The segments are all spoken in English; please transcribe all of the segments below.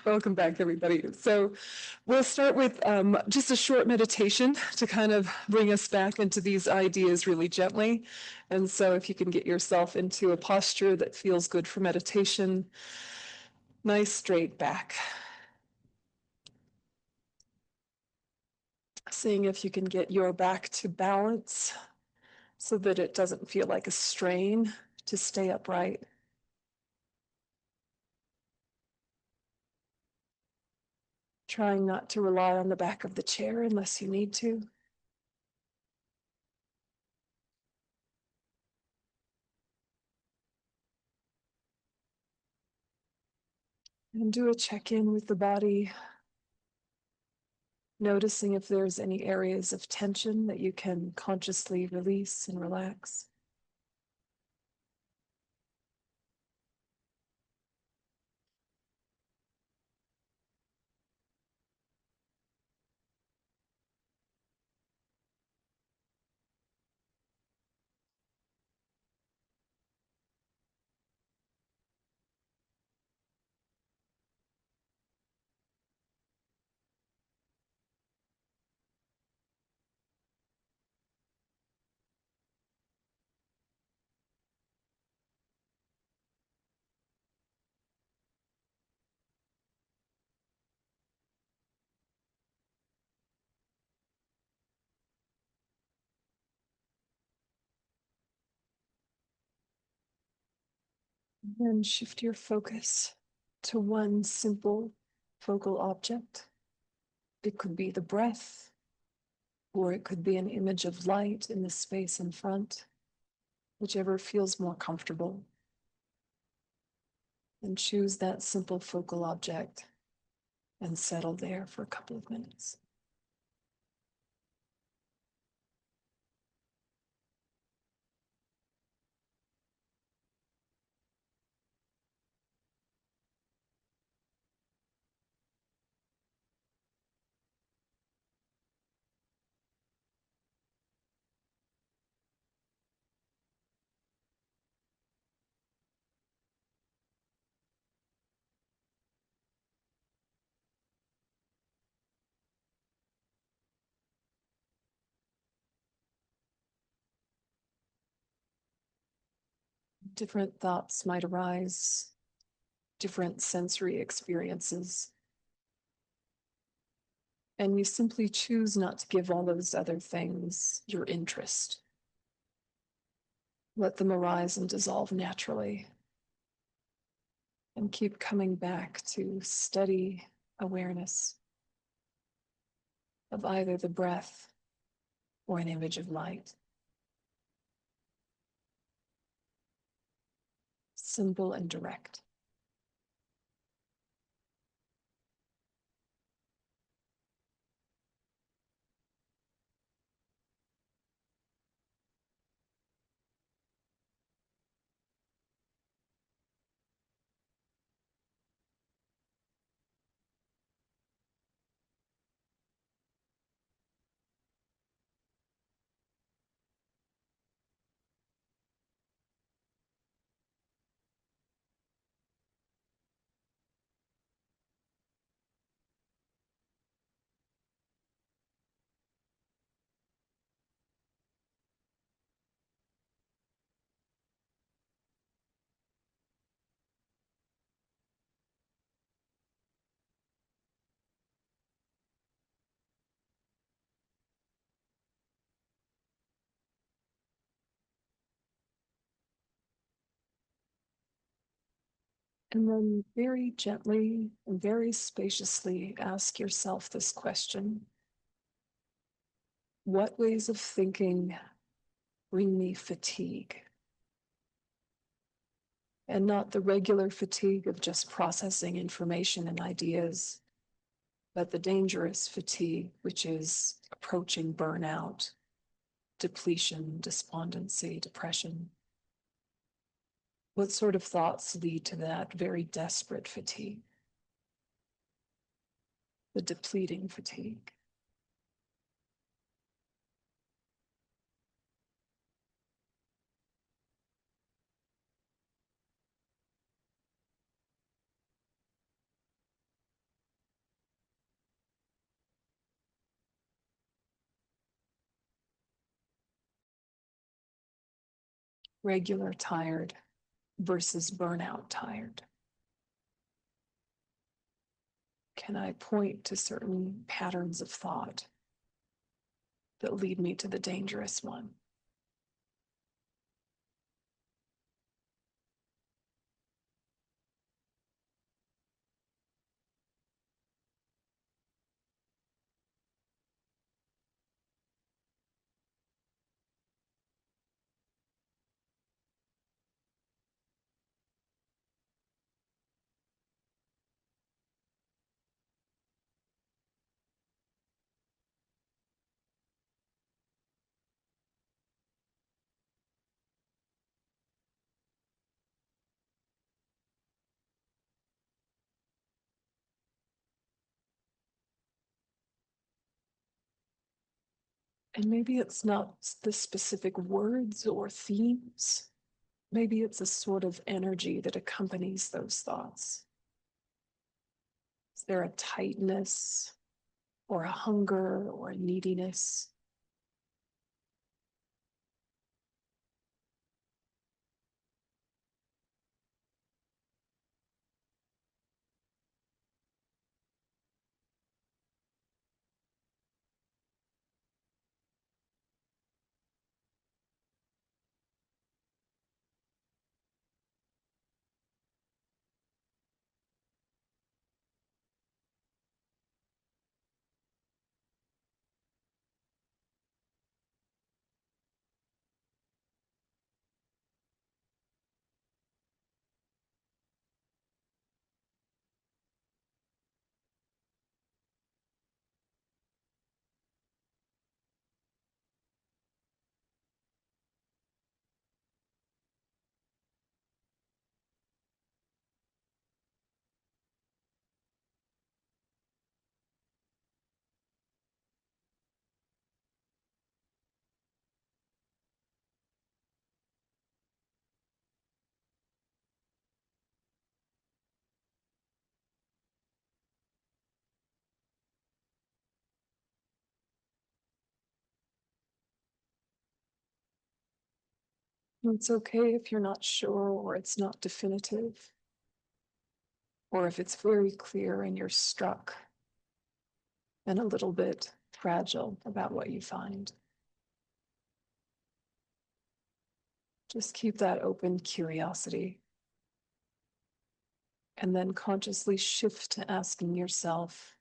Welcome back, everybody. So we'll start with just a short meditation to kind of bring us back into these ideas really gently. And so if you can get yourself into a posture that feels good for meditation, nice straight back. Seeing if you can get your back to balance so that it doesn't feel like a strain to stay upright. Trying not to rely on the back of the chair unless you need to. And do a check-in with the body, noticing if there's any areas of tension that you can consciously release and relax. And shift your focus to one simple focal object. It could be the breath, or it could be an image of light in the space in front, whichever feels more comfortable. And choose that simple focal object and settle there for a couple of minutes. Different thoughts might arise, different sensory experiences. And you simply choose not to give all those other things your interest. Let them arise and dissolve naturally. And keep coming back to steady awareness of either the breath or an image of light. Simple and direct. And then very gently and very spaciously ask yourself this question. What ways of thinking bring me fatigue? And not the regular fatigue of just processing information and ideas, but the dangerous fatigue, which is approaching burnout, depletion, despondency, depression. What sort of thoughts lead to that very desperate fatigue? The depleting fatigue. regular tired versus burnout tired? Can I point to certain patterns of thought that lead me to the dangerous one? And maybe it's not the specific words or themes. Maybe it's a sort of energy that accompanies those thoughts. Is there a tightness or a hunger or a neediness? It's okay if you're not sure or it's not definitive, or if it's very clear and you're struck and a little bit fragile about what you find. Just keep that open curiosity and then consciously shift to asking yourself,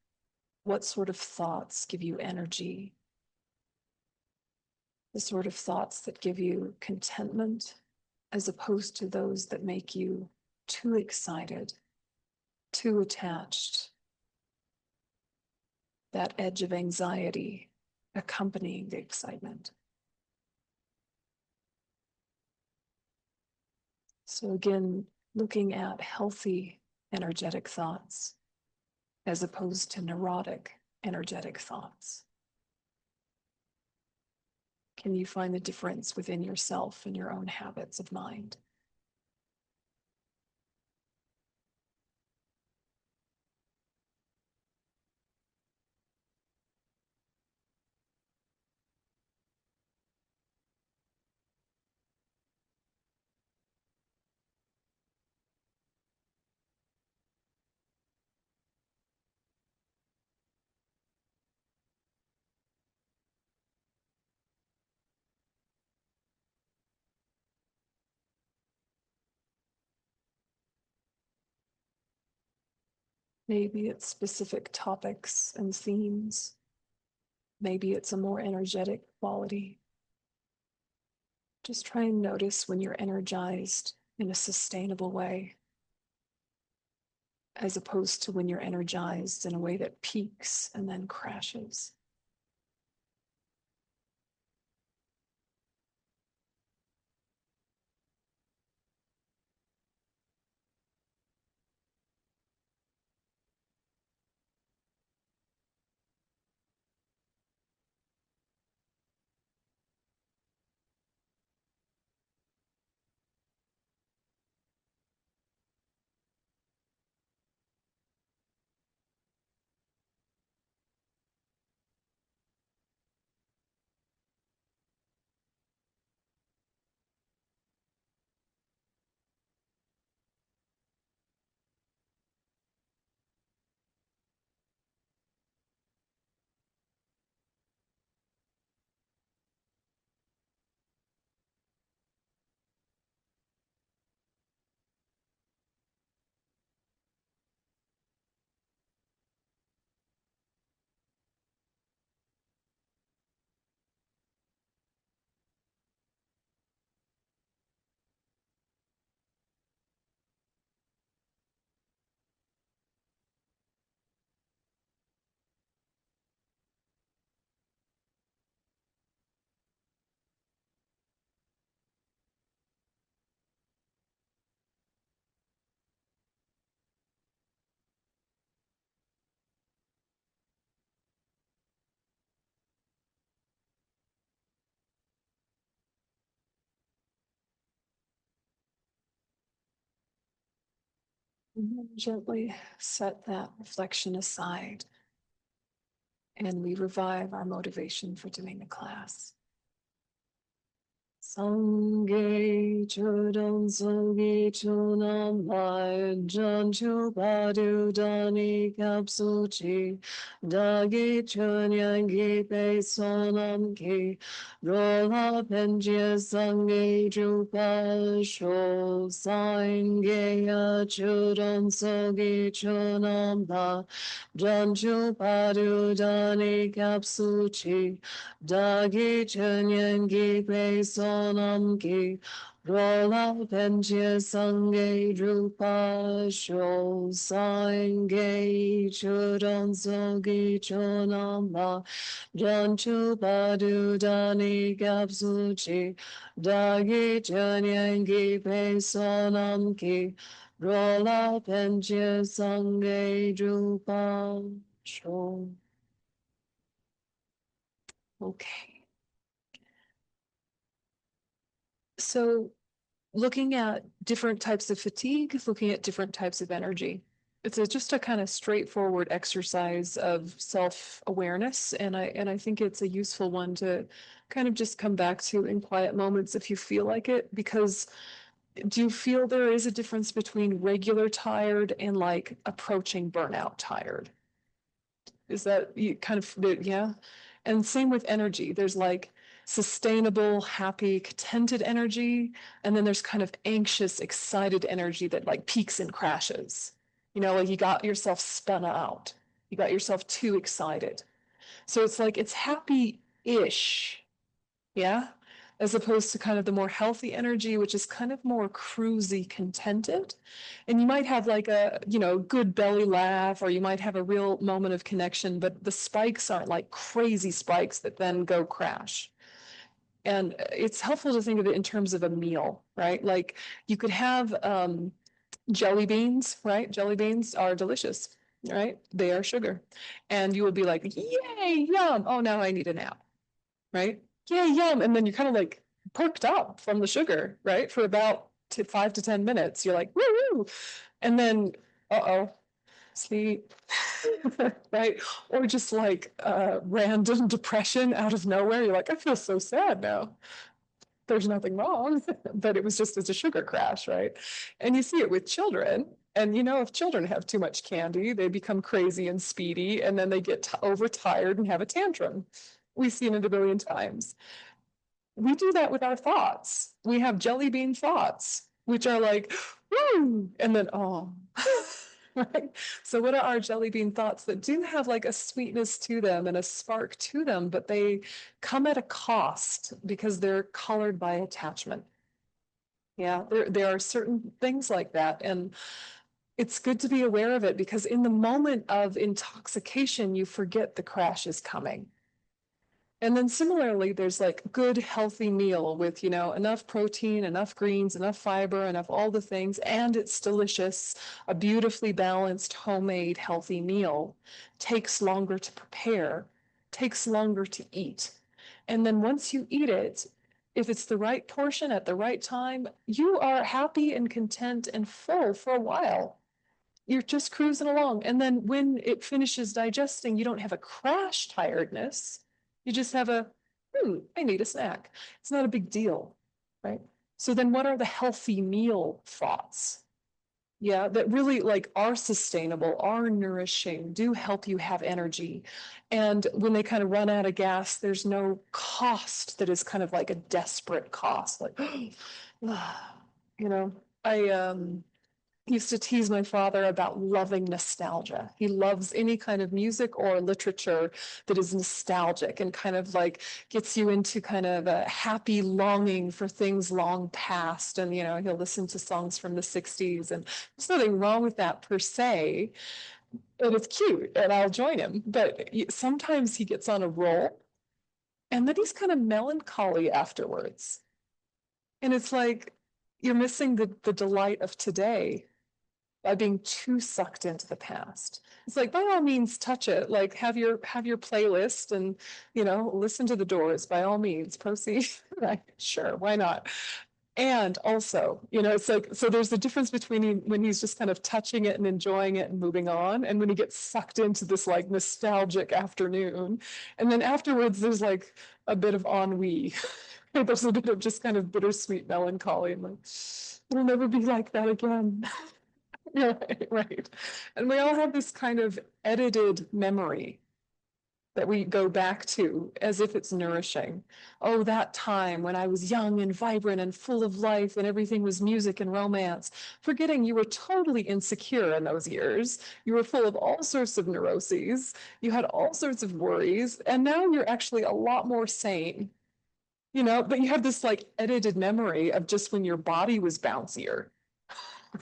what sort of thoughts give you energy? The sort of thoughts that give you contentment as opposed to those that make you too excited, too attached, that edge of anxiety accompanying the excitement. So again, looking at healthy energetic thoughts as opposed to neurotic energetic thoughts. Can you find the difference within yourself and your own habits of mind? Maybe it's specific topics and themes. Maybe it's a more energetic quality. Just try and notice when you're energized in a sustainable way, as opposed to when you're energized in a way that peaks and then crashes. Gently set that reflection aside and we revive our motivation for doing the class. Sangye chodon sogi chonam lai jan chu padu dani kapsu chi dagi chonyangi pe sonam ki rola penjia sangye drupa sho sangye ya chodon sogi chonam la jan chu padu dani kapsu chi dagi chonyangi pe sonam ki rola penjia sangye drupa sho sangye chodon sogi chonam la janchu padu dani kapsu chi dagi chanyangi pe sonam ki rola penjia sangye drupa sho. Okay. So looking at different types of fatigue, looking at different types of energy. It's just a kind of straightforward exercise of self-awareness, and I think it's a useful one to kind of just come back to in quiet moments if you feel like it, because do you feel there is a difference between regular tired and like approaching burnout tired? Is that you kind of, yeah? And same with energy. There's like sustainable, happy, contented energy. And then there's kind of anxious, excited energy that like peaks and crashes. You know, like you got yourself spun out. You got yourself too excited. So it's like it's happy-ish, yeah, as opposed to kind of the more healthy energy, which is kind of more cruisy, contented. And you might have like a, you know, good belly laugh, or you might have a real moment of connection, but the spikes aren't like crazy spikes that then go crash. And it's helpful to think of it in terms of a meal, right? Like you could have jelly beans, right? Jelly beans are delicious, right? They are sugar. And you will be like, yay, yum. Oh, now I need a nap, right? Yeah, yum. And then you're kind of like perked up from the sugar, right? For about 5 to 10 minutes. You're like, woo woo. And then, uh-oh, sleep, right? Or just like random depression out of nowhere. You're like, I feel so sad now. There's nothing wrong, but it was just as a sugar crash, right? And you see it with children. And you know, if children have too much candy, they become crazy and speedy, and then they get overtired and have a tantrum. We've seen it a billion times. We do that with our thoughts. We have jelly bean thoughts, which are like, woo, and then, oh, right? So what are our jelly bean thoughts that do have like a sweetness to them and a spark to them, but they come at a cost because they're colored by attachment. Yeah, there are certain things like that. And it's good to be aware of it because in the moment of intoxication, you forget the crash is coming. And then similarly, there's like good, healthy meal with, you know, enough protein, enough greens, enough fiber, enough all the things, and it's delicious. A beautifully balanced, homemade, healthy meal takes longer to prepare, takes longer to eat. And then once you eat it, if it's the right portion at the right time, you are happy and content and full for a while. You're just cruising along. And then when it finishes digesting, you don't have a crash tiredness. You just have a, I need a snack. It's not a big deal, right? So then what are the healthy meal thoughts? Yeah, that really like are sustainable, are nourishing, do help you have energy. And when they kind of run out of gas, there's no cost that is kind of like a desperate cost. Like, you know, I used to tease my father about loving nostalgia. He loves any kind of music or literature that is nostalgic and kind of like gets you into kind of a happy longing for things long past. And, you know, he'll listen to songs from the 60s, and there's nothing wrong with that per se. And it's cute, and I'll join him. But sometimes he gets on a roll, and then he's kind of melancholy afterwards. And it's like you're missing the delight of today by being too sucked into the past. It's like, by all means, touch it. Like have your playlist and, you know, listen to the Doors, by all means, proceed. Right? Sure, why not? And also, it's like, so there's a difference between when he's just kind of touching it and enjoying it and moving on, and when he gets sucked into this like nostalgic afternoon. And then afterwards, there's like a bit of ennui. There's a bit of just kind of bittersweet melancholy. And like, it'll never be like that again. Yeah, right. And we all have this kind of edited memory that we go back to as if it's nourishing. Oh, that time when I was young and vibrant and full of life and everything was music and romance, forgetting you were totally insecure in those years. You were full of all sorts of neuroses. You had all sorts of worries. And now you're actually a lot more sane, but you have this like edited memory of just when your body was bouncier.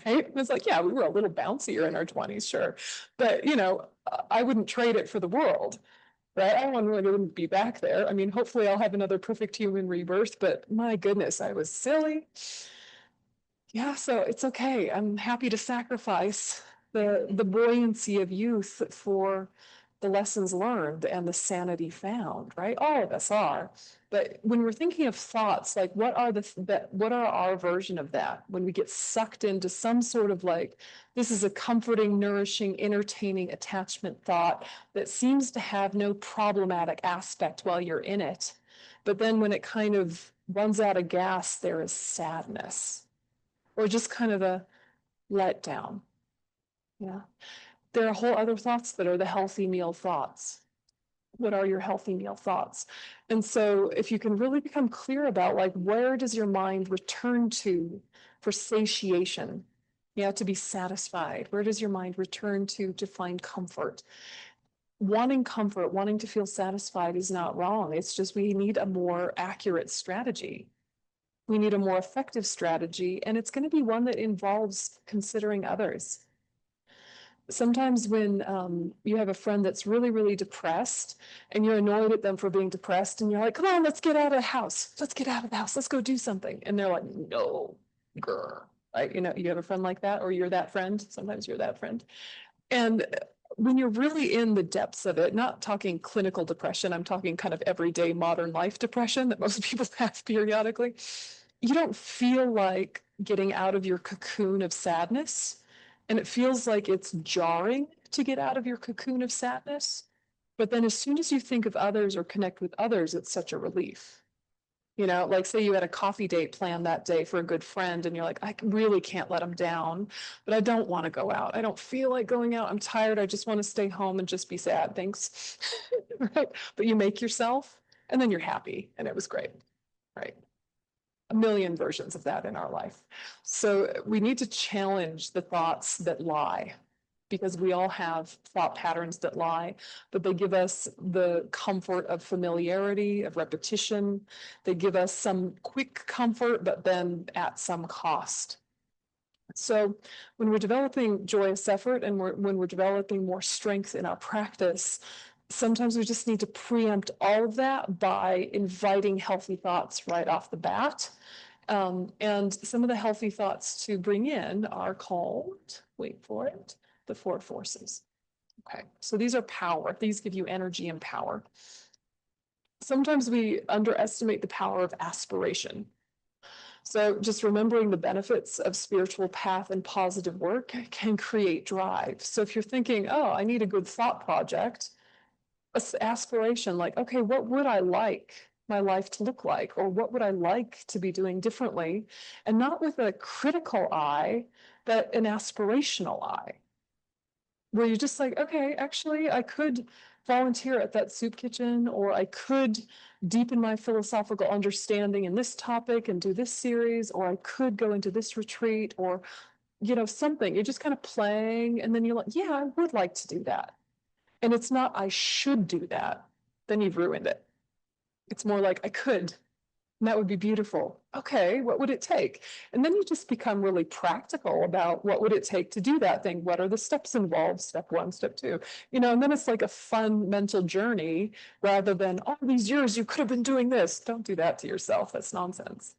Right? And it's like, yeah, we were a little bouncier in our 20s, sure. But, I wouldn't trade it for the world. Right? I don't want to be back there. I mean, hopefully I'll have another perfect human rebirth, but my goodness, I was silly. Yeah, so it's okay. I'm happy to sacrifice the buoyancy of youth for the lessons learned and the sanity found, right? All of us are. But when we're thinking of thoughts, like what are our version of that? When we get sucked into some sort of like, this is a comforting, nourishing, entertaining attachment thought that seems to have no problematic aspect while you're in it. But then when it kind of runs out of gas, there is sadness or just kind of a letdown. Yeah. There are whole other thoughts that are the healthy meal thoughts. What are your healthy meal thoughts? And so if you can really become clear about like, where does your mind return to for satiation? To be satisfied. Where does your mind return to find comfort? Wanting comfort, wanting to feel satisfied is not wrong. It's just we need a more accurate strategy. We need a more effective strategy, and it's going to be one that involves considering others. Sometimes when you have a friend that's really, really depressed and you're annoyed at them for being depressed and you're like, come on, let's get out of the house. Let's get out of the house. Let's go do something. And they're like, no, grr. Right? You have a friend like that, or you're that friend. Sometimes you're that friend. And when you're really in the depths of it, not talking clinical depression, I'm talking kind of everyday modern life depression that most people have periodically, you don't feel like getting out of your cocoon of sadness. And it feels like it's jarring to get out of your cocoon of sadness. But then as soon as you think of others or connect with others, it's such a relief. Like say you had a coffee date planned that day for a good friend and you're like, I really can't let them down, but I don't want to go out. I don't feel like going out. I'm tired. I just want to stay home and just be sad. Thanks. Right? But you make yourself and then you're happy and it was great. Right? A million versions of that in our life. So we need to challenge the thoughts that lie, because we all have thought patterns that lie, but they give us the comfort of familiarity, of repetition. They give us some quick comfort, but then at some cost. So when we're developing joyous effort and when we're developing more strength in our practice, sometimes we just need to preempt all of that by inviting healthy thoughts right off the bat. And some of the healthy thoughts to bring in are called, wait for it, the four forces. Okay, so these are power. These give you energy and power. Sometimes we underestimate the power of aspiration. So just remembering the benefits of spiritual path and positive work can create drive. So if you're thinking, oh, I need a good thought project, aspiration, like, okay, what would I like my life to look like? Or what would I like to be doing differently? And not with a critical eye, but an aspirational eye, where you're just like, okay, actually, I could volunteer at that soup kitchen, or I could deepen my philosophical understanding in this topic and do this series, or I could go into this retreat, or, something. You're just kind of playing, and then you're like, yeah, I would like to do that. And it's not, I should do that. Then you've ruined it. It's more like, I could. And that would be beautiful. Okay, what would it take? And then you just become really practical about what would it take to do that thing? What are the steps involved? Step one, step two, and then it's like a fun mental journey rather than all these years you could have been doing this. Don't do that to yourself. That's nonsense.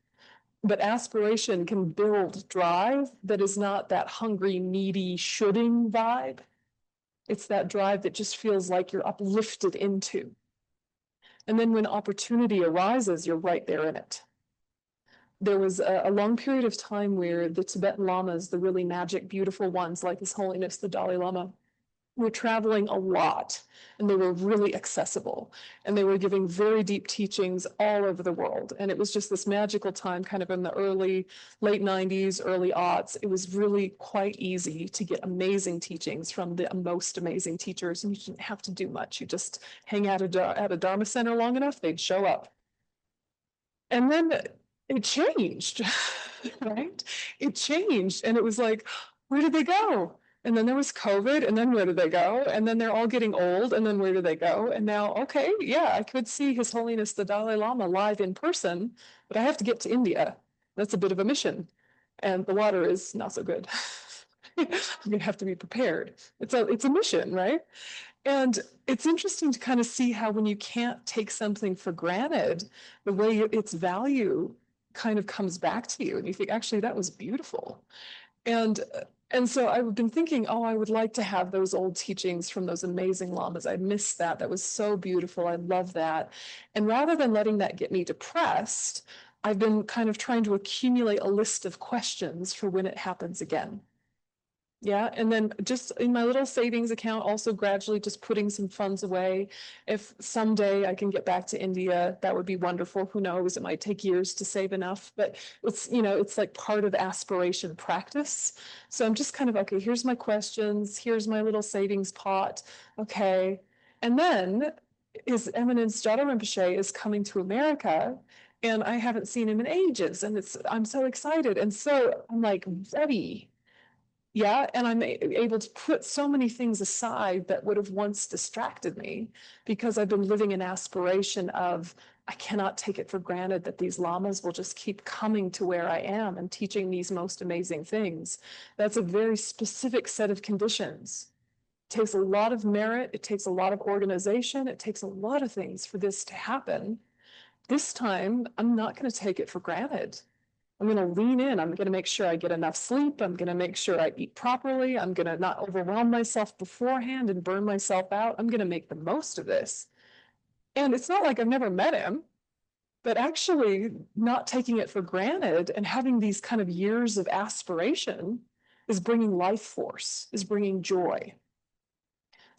But aspiration can build drive that is not that hungry, needy, shoulding vibe. It's that drive that just feels like you're uplifted into. And then when opportunity arises, you're right there in it. there was a long period of time where the Tibetan Lamas, the really magic, beautiful ones, like His Holiness the Dalai Lama, were traveling a lot, and they were really accessible, and they were giving very deep teachings all over the world. And it was just this magical time, kind of in the late 90s, early aughts. It was really quite easy to get amazing teachings from the most amazing teachers, and you didn't have to do much. You just hang out at a Dharma center long enough, they'd show up. And then it changed, right? It changed, and it was like, where did they go? And then there was COVID, and then where did they go? And then they're all getting old, and then where do they go? And now, okay, yeah, I could see His Holiness the Dalai Lama live in person, but I have to get to India. That's a bit of a mission, and the water is not so good. I'm gonna have to be prepared. It's a mission, right? And it's interesting to kind of see how when you can't take something for granted, the way its value kind of comes back to you, and you think, actually, that was beautiful. And and so I've been thinking, oh, I would like to have those old teachings from those amazing lamas. I miss that. That was so beautiful. I love that. And rather than letting that get me depressed, I've been kind of trying to accumulate a list of questions for when it happens again. Yeah, and then just in my little savings account, also gradually just putting some funds away. If someday I can get back to India, that would be wonderful. Who knows? It might take years to save enough, but it's like part of aspiration practice. So I'm just kind of, okay, here's my questions, here's my little savings pot. Okay. And then His Eminence Jada Rinpoche is coming to America, and I haven't seen him in ages, and I'm so excited. And so I'm like ready. Yeah, and I'm able to put so many things aside that would have once distracted me, because I've been living in aspiration of, I cannot take it for granted that these lamas will just keep coming to where I am and teaching these most amazing things. That's a very specific set of conditions. It takes a lot of merit, it takes a lot of organization, it takes a lot of things for this to happen. This time, I'm not going to take it for granted. I'm going to lean in. I'm going to make sure I get enough sleep. I'm going to make sure I eat properly. I'm going to not overwhelm myself beforehand and burn myself out. I'm going to make the most of this. And it's not like I've never met him, but actually not taking it for granted and having these kind of years of aspiration is bringing life force, is bringing joy.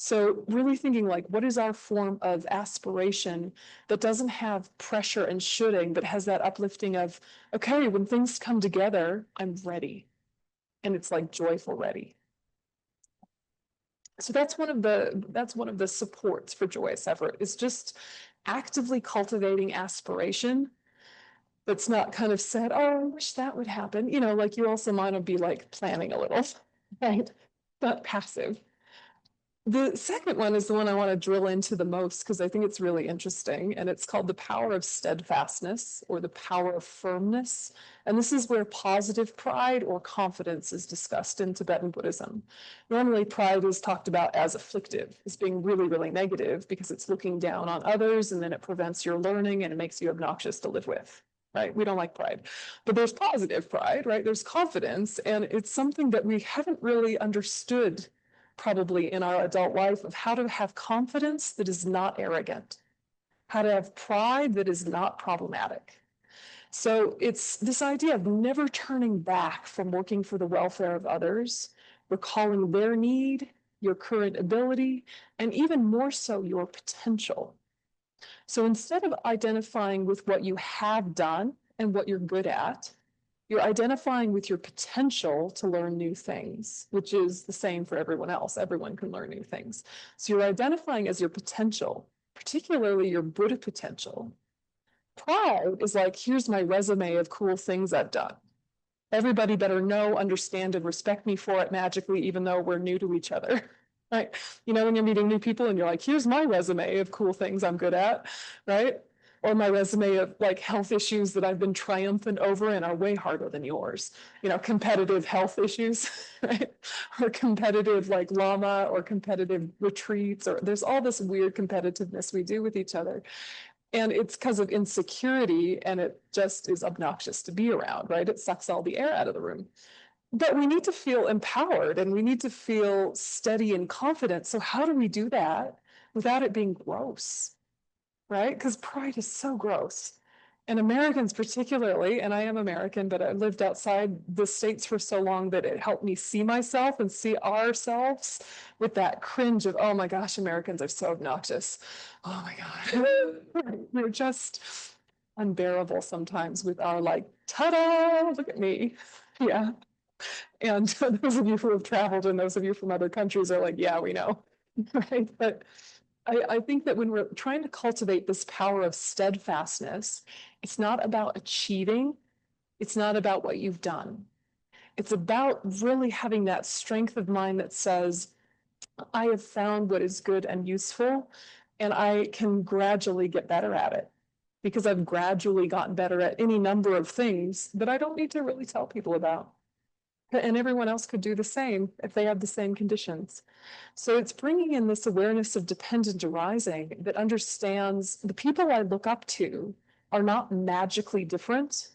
So really thinking, like, what is our form of aspiration that doesn't have pressure and shoulding, but has that uplifting of, okay, when things come together, I'm ready. And it's like joyful ready. So that's one of the supports for joyous effort, is just actively cultivating aspiration that's not kind of said, oh, I wish that would happen. Like, you also want to be like planning a little, right? Not passive. The second one is the one I want to drill into the most, because I think it's really interesting, and it's called the power of steadfastness, or the power of firmness. And this is where positive pride or confidence is discussed in Tibetan Buddhism. Normally, pride is talked about as afflictive, as being really, really negative, because it's looking down on others, and then it prevents your learning and it makes you obnoxious to live with. Right? We don't like pride. But there's positive pride, right? There's confidence, and it's something that we haven't really understood probably in our adult life, of how to have confidence that is not arrogant, how to have pride that is not problematic. So it's this idea of never turning back from working for the welfare of others, recalling their need, your current ability, and even more so, your potential. So instead of identifying with what you have done and what you're good at, you're identifying with your potential to learn new things, which is the same for everyone else. Everyone can learn new things. So you're identifying as your potential, particularly your Buddha potential. Pride is like, here's my resume of cool things I've done. Everybody better know, understand, and respect me for it magically, even though we're new to each other. Right? When you're meeting new people and you're like, here's my resume of cool things I'm good at, right? Or my resume of like health issues that I've been triumphant over and are way harder than yours. Competitive health issues, right? Or competitive like lama, or competitive retreats, or there's all this weird competitiveness we do with each other. And it's because of insecurity, and it just is obnoxious to be around, right? It sucks all the air out of the room. But we need to feel empowered, and we need to feel steady and confident. So how do we do that without it being gross? Right? Because pride is so gross. And Americans particularly, and I am American, but I lived outside the States for so long that it helped me see myself and see ourselves with that cringe of, oh my gosh, Americans are so obnoxious. Oh my God. We're just unbearable sometimes with our like, ta-da, look at me. Yeah. And those of you who have traveled and those of you from other countries are like, yeah, we know. Right. But I think that when we're trying to cultivate this power of steadfastness, it's not about achieving. It's not about what you've done. It's about really having that strength of mind that says, I have found what is good and useful, and I can gradually get better at it because I've gradually gotten better at any number of things that I don't need to really tell people about. And everyone else could do the same if they have the same conditions. So it's bringing in this awareness of dependent arising that understands the people I look up to are not magically different,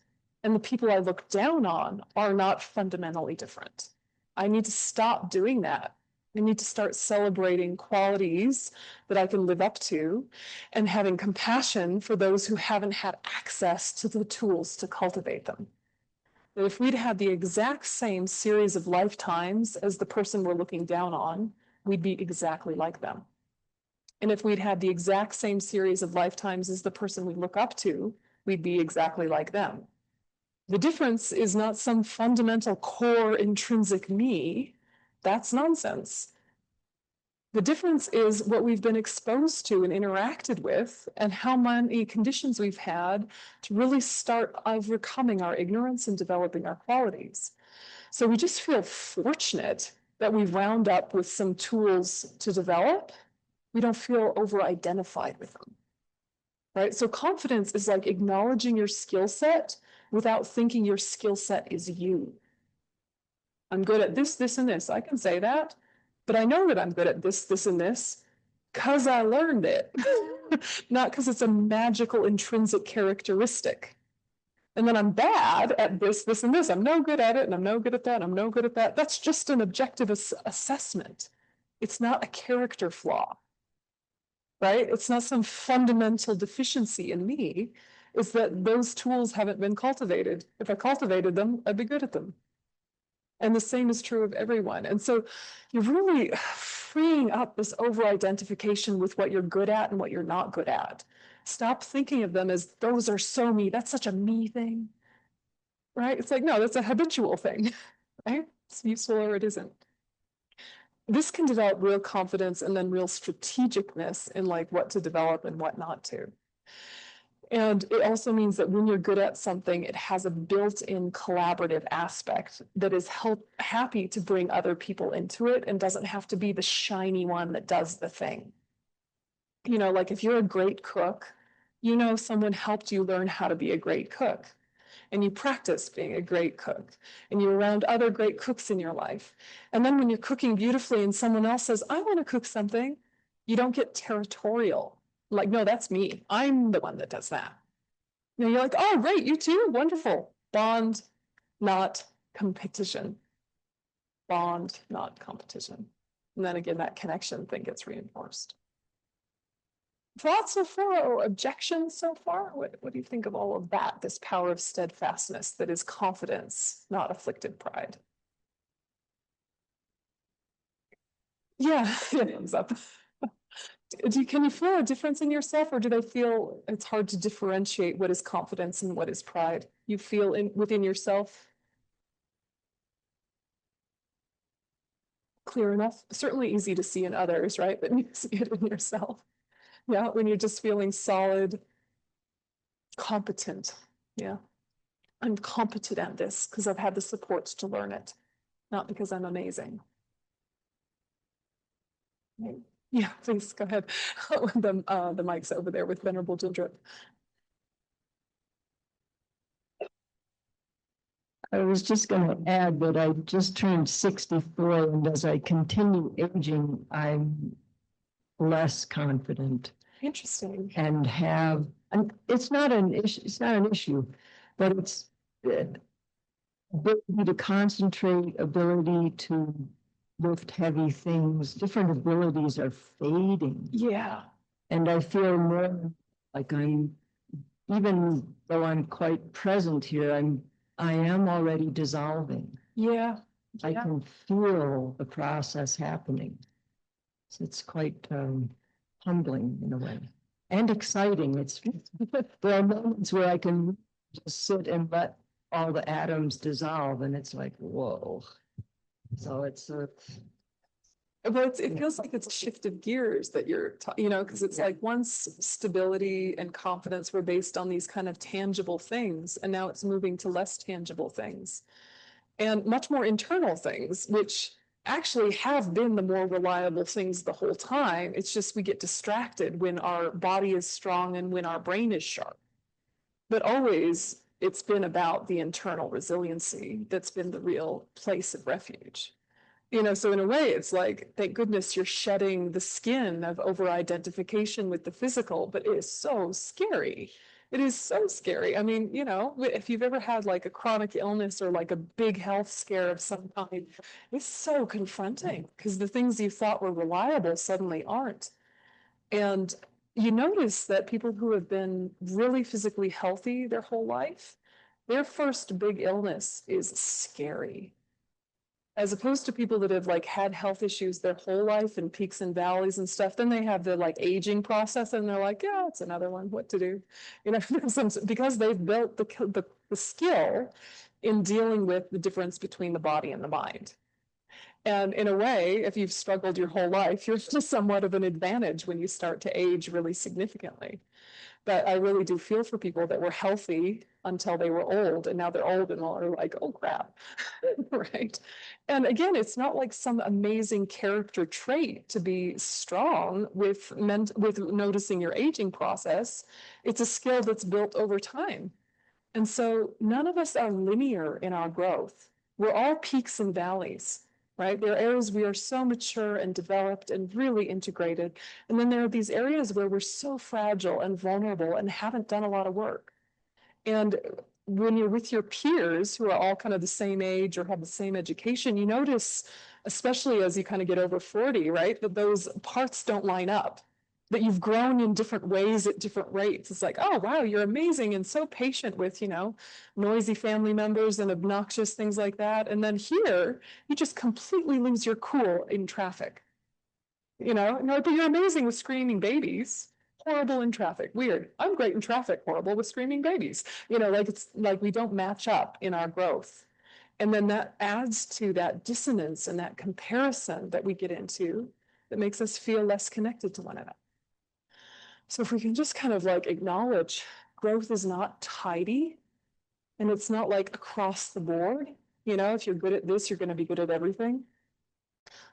and the people I look down on are not fundamentally different. I need to stop doing that. I need to start celebrating qualities that I can live up to and having compassion for those who haven't had access to the tools to cultivate them. That if we'd had the exact same series of lifetimes as the person we're looking down on, we'd be exactly like them. And if we'd had the exact same series of lifetimes as the person we look up to, we'd be exactly like them. The difference is not some fundamental core intrinsic me. That's nonsense. The difference is what we've been exposed to and interacted with and how many conditions we've had to really start overcoming our ignorance and developing our qualities. So we just feel fortunate that we've wound up with some tools to develop. We don't feel over-identified with them, right? So confidence is like acknowledging your skill set without thinking your skill set is you. I'm good at this, this, and this. I can say that, but I know that I'm good at this, this, and this because I learned it, not because it's a magical intrinsic characteristic. And then I'm bad at this, this, and this. I'm no good at it, and I'm no good at that, and I'm no good at that. That's just an objective assessment. It's not a character flaw, right? It's not some fundamental deficiency in me. It's that those tools haven't been cultivated. If I cultivated them, I'd be good at them. And the same is true of everyone. And so you're really freeing up this over-identification with what you're good at and what you're not good at. Stop thinking of them as those are so me. That's such a me thing, right? It's like, no, that's a habitual thing, right? It's useful or it isn't. This can develop real confidence and then real strategicness in like what to develop and what not to. And it also means that when you're good at something, it has a built-in collaborative aspect that is happy to bring other people into it and doesn't have to be the shiny one that does the thing. You know, like if you're a great cook, you know someone helped you learn how to be a great cook. And you practice being a great cook. And you're around other great cooks in your life. And then when you're cooking beautifully and someone else says, I want to cook something, you don't get territorial. Like, no, that's me. I'm the one that does that. You know, you're like, oh, great, you too? Wonderful. Bond, not competition. Bond, not competition. And then again, that connection thing gets reinforced. Thoughts so far or objections so far? What do you think of all of that? This power of steadfastness that is confidence, not afflicted pride. Yeah, thumbs up. Can you feel a difference in yourself, or do they feel it's hard to differentiate what is confidence and what is pride? You feel within yourself clear enough? Certainly easy to see in others, right? But you see it in yourself. Yeah, when you're just feeling solid, competent. Yeah, I'm competent at this because I've had the support to learn it, not because I'm amazing. Yeah, please go ahead. The mic's over there with Venerable Dildrip. I was just going to add that I just turned 64, and as I continue aging, I'm less confident. Interesting. And and it's not an issue. It's not an issue, but it's ability to concentrate, ability to lift heavy things. Different abilities are fading. Yeah. And I feel more like I'm even though I'm quite present here, I am already dissolving. Yeah. I Yeah. can feel the process happening. So it's quite humbling in a way and exciting. There are moments where I can just sit and let all the atoms dissolve, and it's like, whoa. So it's But it feels like it's a shift of gears that you're, because it's like once stability and confidence were based on these kind of tangible things, and now it's moving to less tangible things and much more internal things, which actually have been the more reliable things the whole time. It's just we get distracted when our body is strong and when our brain is sharp. But always it's been about the internal resiliency that's been the real place of refuge. So in a way, it's like, thank goodness you're shedding the skin of over-identification with the physical, but it is so scary. It is so scary. I mean, if you've ever had like a chronic illness or like a big health scare of some kind, it's so confronting because the things you thought were reliable suddenly aren't. And you notice that people who have been really physically healthy their whole life, their first big illness is scary, as opposed to people that have like had health issues their whole life and peaks and valleys and stuff. Then they have the like aging process and they're like, yeah, it's another one, what to do, because they've built the skill in dealing with the difference between the body and the mind. And in a way, if you've struggled your whole life, you're just somewhat of an advantage when you start to age really significantly. But I really do feel for people that were healthy until they were old, and now they're old and all are like, oh crap, right? And again, it's not like some amazing character trait to be strong with noticing your aging process. It's a skill that's built over time. And so none of us are linear in our growth. We're all peaks and valleys, right? There are areas we are so mature and developed and really integrated. And then there are these areas where we're so fragile and vulnerable and haven't done a lot of work. And when you're with your peers who are all kind of the same age or have the same education, you notice, especially as you kind of get over 40, right, that those parts don't line up, that you've grown in different ways at different rates. It's like, oh, wow, you're amazing and so patient with, noisy family members and obnoxious things like that. And then here, you just completely lose your cool in traffic. But you're amazing with screaming babies. Horrible in traffic. Weird. I'm great in traffic. Horrible with screaming babies. It's like we don't match up in our growth. And then that adds to that dissonance and that comparison that we get into that makes us feel less connected to one another. So if we can just kind of like acknowledge growth is not tidy and it's not like across the board. If you're good at this, you're going to be good at everything.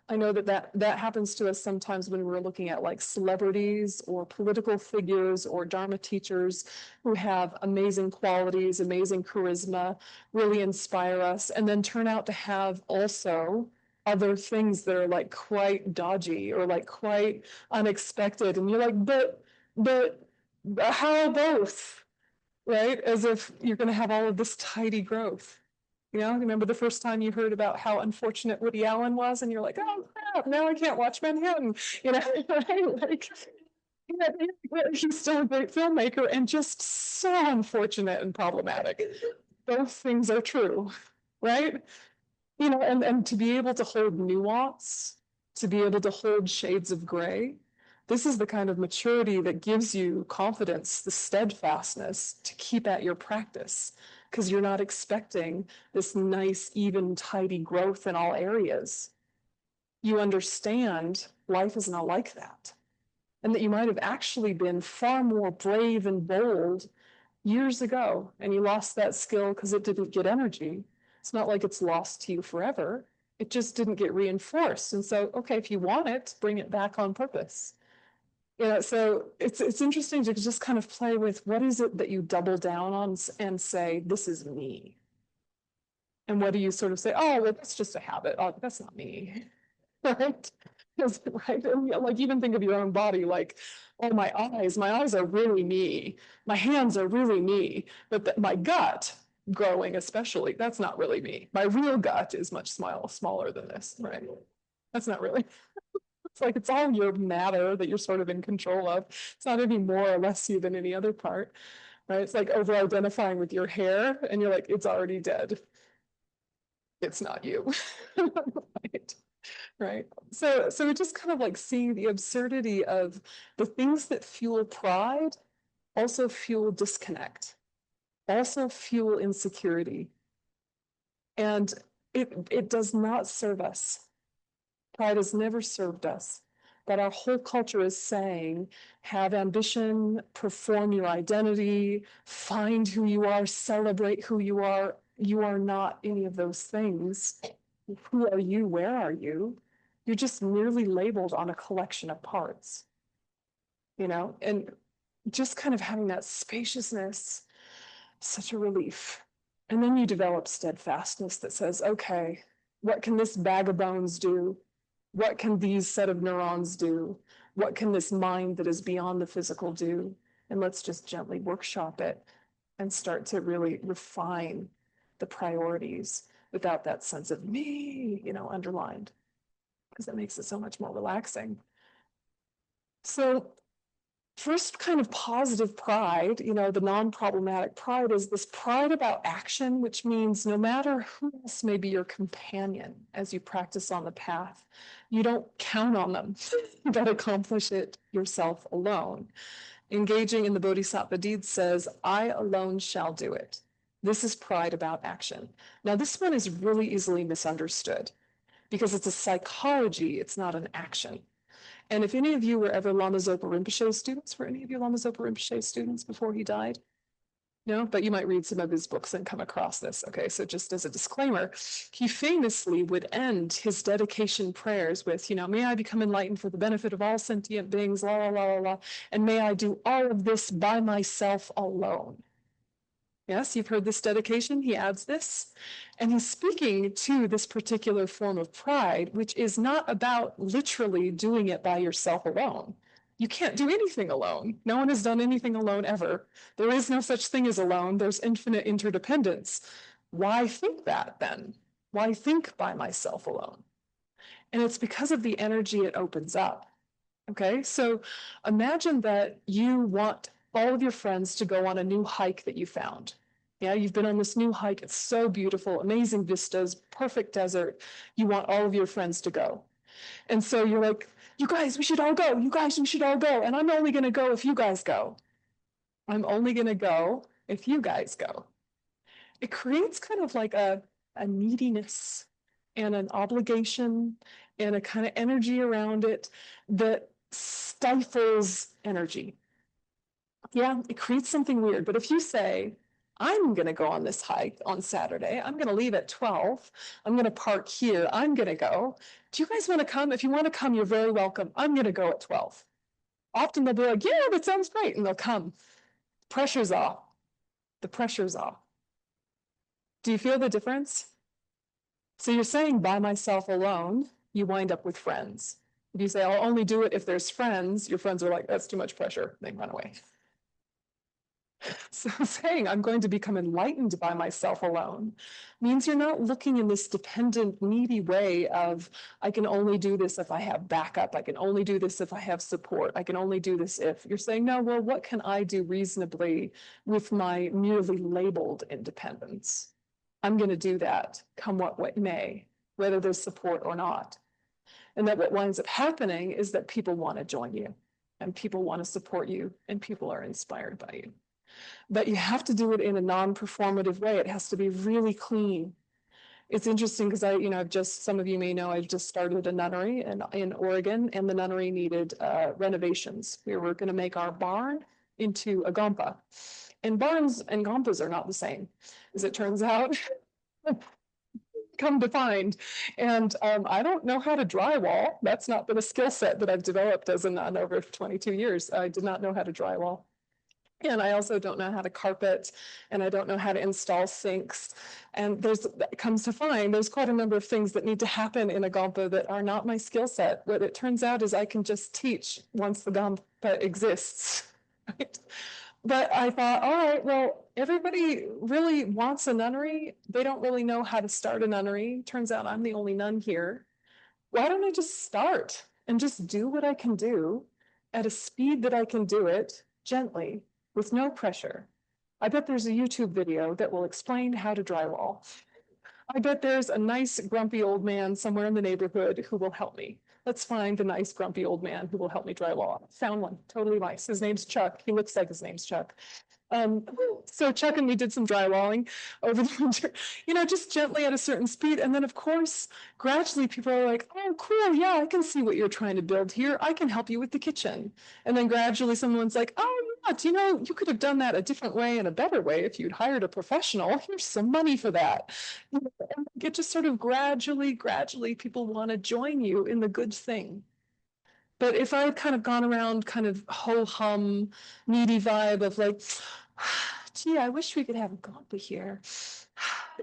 I know that happens to us sometimes when we're looking at like celebrities or political figures or Dharma teachers who have amazing qualities, amazing charisma, really inspire us, and then turn out to have also other things that are like quite dodgy or like quite unexpected. And you're like, but how both, right? As if you're going to have all of this tidy growth. Remember the first time you heard about how unfortunate Woody Allen was, and you're like, oh crap, now I can't watch Manhattan. Right? Like, he's still a great filmmaker and just so unfortunate and problematic. Both things are true, right? And to be able to hold nuance, to be able to hold shades of gray, this is the kind of maturity that gives you confidence, the steadfastness to keep at your practice, because you're not expecting this nice, even, tidy growth in all areas. You understand life is not like that, and that you might have actually been far more brave and bold years ago, and you lost that skill because it didn't get energy. It's not like it's lost to you forever. It just didn't get reinforced. And so, okay, if you want it, bring it back on purpose. So it's interesting to just kind of play with what is it that you double down on and say, this is me. And what do you sort of say, oh, well, that's just a habit. Oh, that's not me. Right? Right? And like even think of your own body, like, oh, my eyes are really me. My hands are really me. But my gut growing especially, that's not really me. My real gut is much smaller than this, right? That's not really. It's like it's all your matter that you're sort of in control of. It's not any more or less you than any other part. right? It's like over-identifying with your hair, and you're like, it's already dead. It's not you, right? Right. So we're just kind of like seeing the absurdity of the things that fuel pride also fuel disconnect, also fuel insecurity. And it does not serve us. Pride has never served us. That our whole culture is saying, have ambition, perform your identity, find who you are, celebrate who you are. You are not any of those things. Who are you? Where are you? You're just merely labeled on a collection of parts, you know? And just kind of having that spaciousness, such a relief. And then you develop steadfastness that says, okay, what can this bag of bones do? What can these set of neurons do? What can this mind that is beyond the physical do? And let's just gently workshop it and start to really refine the priorities without that sense of me, you know, underlined, because it makes it so much more relaxing. So first kind of positive pride, you know, the non-problematic pride is this pride about action, which means no matter who else may be your companion as you practice on the path, you don't count on them. You got to accomplish it yourself alone. Engaging in the Bodhisattva deed says, I alone shall do it. This is pride about action. Now, this one is really easily misunderstood because it's a psychology, it's not an action. And if any of you were ever Lama Zopa Rinpoche students, were any of you Lama Zopa Rinpoche students before he died? No, but you might read some of his books and come across this. Okay, so just as a disclaimer, he famously would end his dedication prayers with, you know, may I become enlightened for the benefit of all sentient beings, la, la, la, la, la, and may I do all of this by myself alone. Yes, you've heard this dedication. He adds this, and he's speaking to this particular form of pride, which is not about literally doing it by yourself alone. You can't do anything alone. No one has done anything alone ever. There is no such thing as alone. There's infinite interdependence. Why think that then? Why think by myself alone? And it's because of the energy it opens up. Okay, so imagine that you want all of your friends to go on a new hike that you found. Yeah, you've been on this new hike. It's so beautiful, amazing vistas, perfect desert. You want all of your friends to go. And so you're like, you guys, we should all go. You guys, we should all go. And I'm only going to go if you guys go. I'm only going to go if you guys go. It creates kind of like a neediness and an obligation and a kind of energy around it that stifles energy. Yeah, it creates something weird. But if you say, I'm going to go on this hike on Saturday, I'm going to leave at 12, I'm going to park here, I'm going to go. Do you guys want to come? If you want to come, you're very welcome. I'm going to go at 12. Often they'll be like, yeah, that sounds great. And they'll come. Pressure's off. The pressure's off. Do you feel the difference? So you're saying by myself alone, you wind up with friends. If you say, I'll only do it if there's friends, your friends are like, that's too much pressure. They run away. So saying I'm going to become enlightened by myself alone means you're not looking in this dependent, needy way of, I can only do this if I have backup. I can only do this if I have support. I can only do this if. You're saying, no, well, what can I do reasonably with my merely labeled independence? I'm going to do that, come what may, whether there's support or not. And that what winds up happening is that people want to join you, and people want to support you, and people are inspired by you. But you have to do it in a non-performative way. It has to be really clean. It's interesting because some of you may know, I've just started a nunnery in Oregon, and the nunnery needed renovations. We were going to make our barn into a gompa. And barns and gompas are not the same, as it turns out. Come to find. And I don't know how to drywall. That's not been a skill set that I've developed as a nun over 22 years. I did not know how to drywall. And I also don't know how to carpet, and I don't know how to install sinks. And comes to find there's quite a number of things that need to happen in a Gompa that are not my skill set. What it turns out is I can just teach once the Gompa exists. Right? But I thought, all right, well, everybody really wants a nunnery. They don't really know how to start a nunnery. Turns out I'm the only nun here. Why don't I just start and just do what I can do at a speed that I can do it gently, with no pressure, I bet there's a YouTube video that will explain how to drywall. I bet there's a nice grumpy old man somewhere in the neighborhood who will help me. Let's find the nice grumpy old man who will help me drywall. Found one, totally nice. His name's Chuck. He looks like his name's Chuck. So Chuck and me did some drywalling over the winter, just gently at a certain speed. And then of course, gradually people are like, oh, cool. Yeah, I can see what you're trying to build here. I can help you with the kitchen. And then gradually someone's like, oh, yeah, you could have done that a different way and a better way if you'd hired a professional. Here's some money for that. And it just sort of gradually people want to join you in the good thing. But if I had kind of gone around kind of ho-hum, needy vibe of like, gee, I wish we could have a Gompa here.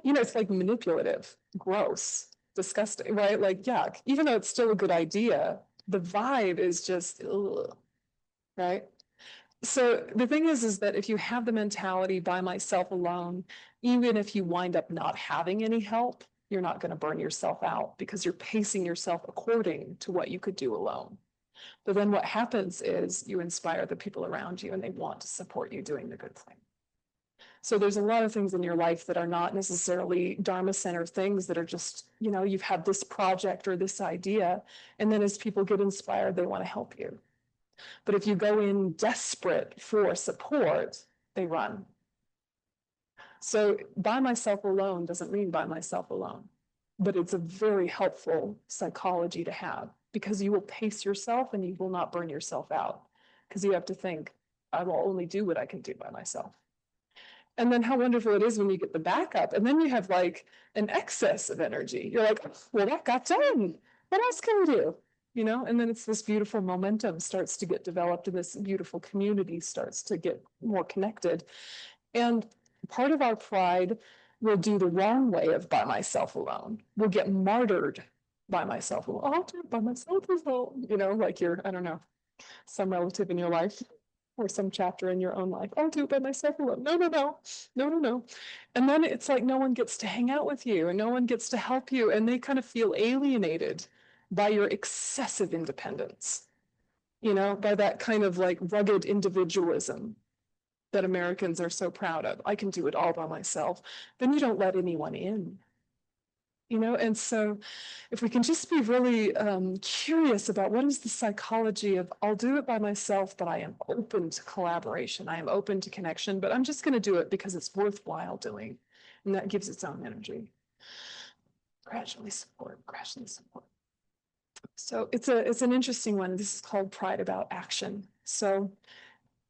It's like manipulative, gross, disgusting, right? Like, yuck. Even though it's still a good idea, the vibe is just, ugh, right? So the thing is that if you have the mentality by myself alone, even if you wind up not having any help, you're not going to burn yourself out because you're pacing yourself according to what you could do alone. But then what happens is you inspire the people around you and they want to support you doing the good thing. So there's a lot of things in your life that are not necessarily Dharma center things that are just, you've had this project or this idea. And then as people get inspired, they want to help you. But if you go in desperate for support, they run. So by myself alone doesn't mean by myself alone, but it's a very helpful psychology to have because you will pace yourself and you will not burn yourself out because you have to think, I will only do what I can do by myself. And then how wonderful it is when you get the backup and then you have like an excess of energy. You're like, well, that got done. What else can we do? And then it's this beautiful momentum starts to get developed and this beautiful community starts to get more connected. And part of our pride will do the wrong way of by myself alone. We'll get martyred by myself alone. I'll do it by myself alone. Like you're, I don't know, some relative in your life or some chapter in your own life. I'll do it by myself alone. No. And then it's like no one gets to hang out with you and no one gets to help you. And they kind of feel alienated by your excessive independence, by that kind of like rugged individualism that Americans are so proud of. I can do it all by myself. Then you don't let anyone in, and so if we can just be really curious about what is the psychology of I'll do it by myself, but I am open to collaboration. I am open to connection, but I'm just going to do it because it's worthwhile doing. And that gives its own energy. Gradually support. So it's an interesting one. This is called pride about action. So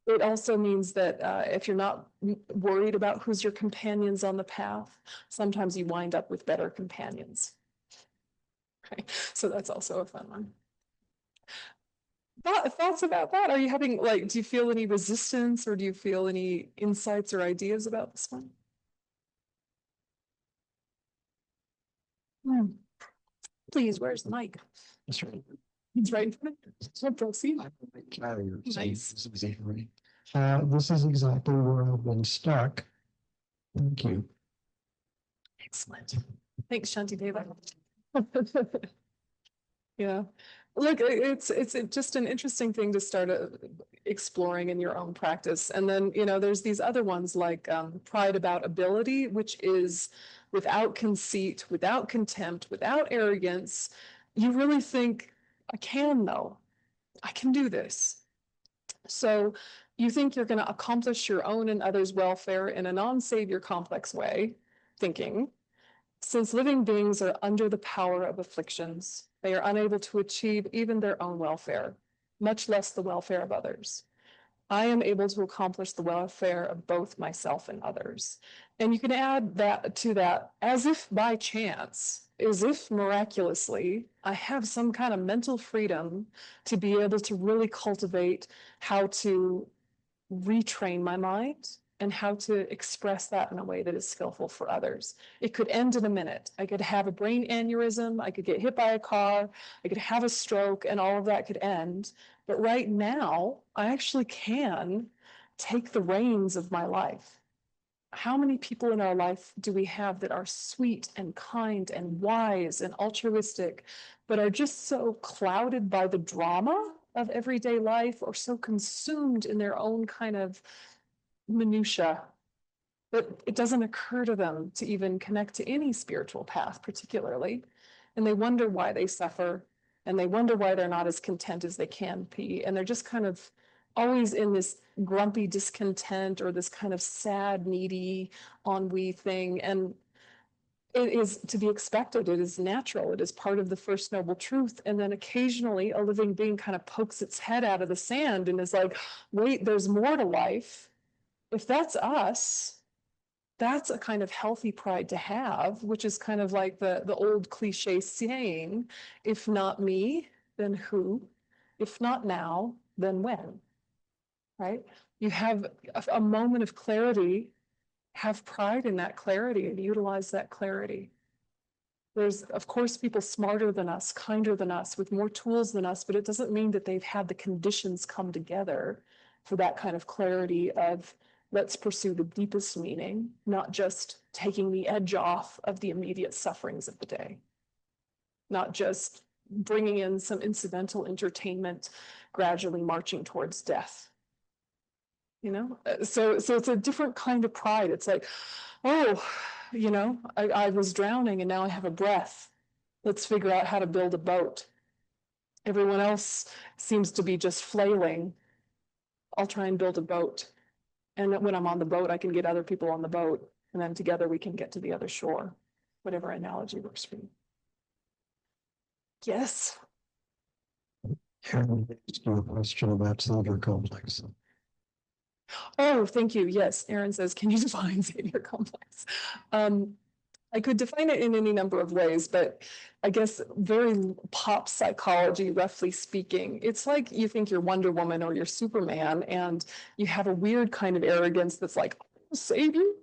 it also means that if you're not worried about who's your companions on the path, sometimes you wind up with better companions. Okay, so that's also a fun one. Thoughts about that? Are you having do you feel any resistance or do you feel any insights or ideas about this one? Please, where's the mic? That's right. It's right in front of you. So proceed. Carrier. Nice. This is exactly where I've been stuck. Thank you. Excellent. Thanks, Shanti Deva. Yeah. Look, it's just an interesting thing to start exploring in your own practice. And then, there's these other ones like pride about ability, which is without conceit, without contempt, without arrogance. You really think, I can though. I can do this. So you think you're going to accomplish your own and others' welfare in a non-savior complex way, thinking, since living beings are under the power of afflictions, they are unable to achieve even their own welfare, much less the welfare of others. I am able to accomplish the welfare of both myself and others. And you can add that to that as if by chance, as if miraculously, I have some kind of mental freedom to be able to really cultivate how to retrain my mind and how to express that in a way that is skillful for others. It could end in a minute. I could have a brain aneurysm, I could get hit by a car, I could have a stroke, and all of that could end. But right now, I actually can take the reins of my life. How many people in our life do we have that are sweet and kind and wise and altruistic, but are just so clouded by the drama of everyday life or so consumed in their own kind of minutia but it doesn't occur to them to even connect to any spiritual path particularly. And they wonder why they suffer, and they wonder why they're not as content as they can be. And they're just kind of always in this grumpy discontent or this kind of sad, needy, ennui thing. And it is to be expected. It is natural. It is part of the first noble truth. And then occasionally a living being kind of pokes its head out of the sand and is like, wait, there's more to life. If that's us, that's a kind of healthy pride to have, which is kind of like the old cliche saying, if not me, then who? If not now, then when? Right? You have a moment of clarity, have pride in that clarity and utilize that clarity. There's, of course, people smarter than us, kinder than us, with more tools than us, but it doesn't mean that they've had the conditions come together for that kind of clarity of let's pursue the deepest meaning, not just taking the edge off of the immediate sufferings of the day, not just bringing in some incidental entertainment, gradually marching towards death. You know, so it's a different kind of pride. It's like, oh, you know, I was drowning and now I have a breath. Let's figure out how to build a boat. Everyone else seems to be just flailing. I'll try and build a boat. And when I'm on the boat, I can get other people on the boat. And then together we can get to the other shore. Whatever analogy works for you. Yes. Aaron asked you a question about savior complex. Oh, thank you. Yes. Aaron says, can you define savior complex? I could define it in any number of ways, but I guess very pop psychology, roughly speaking, it's like you think you're Wonder Woman or you're Superman, and you have a weird kind of arrogance that's like, I'll save you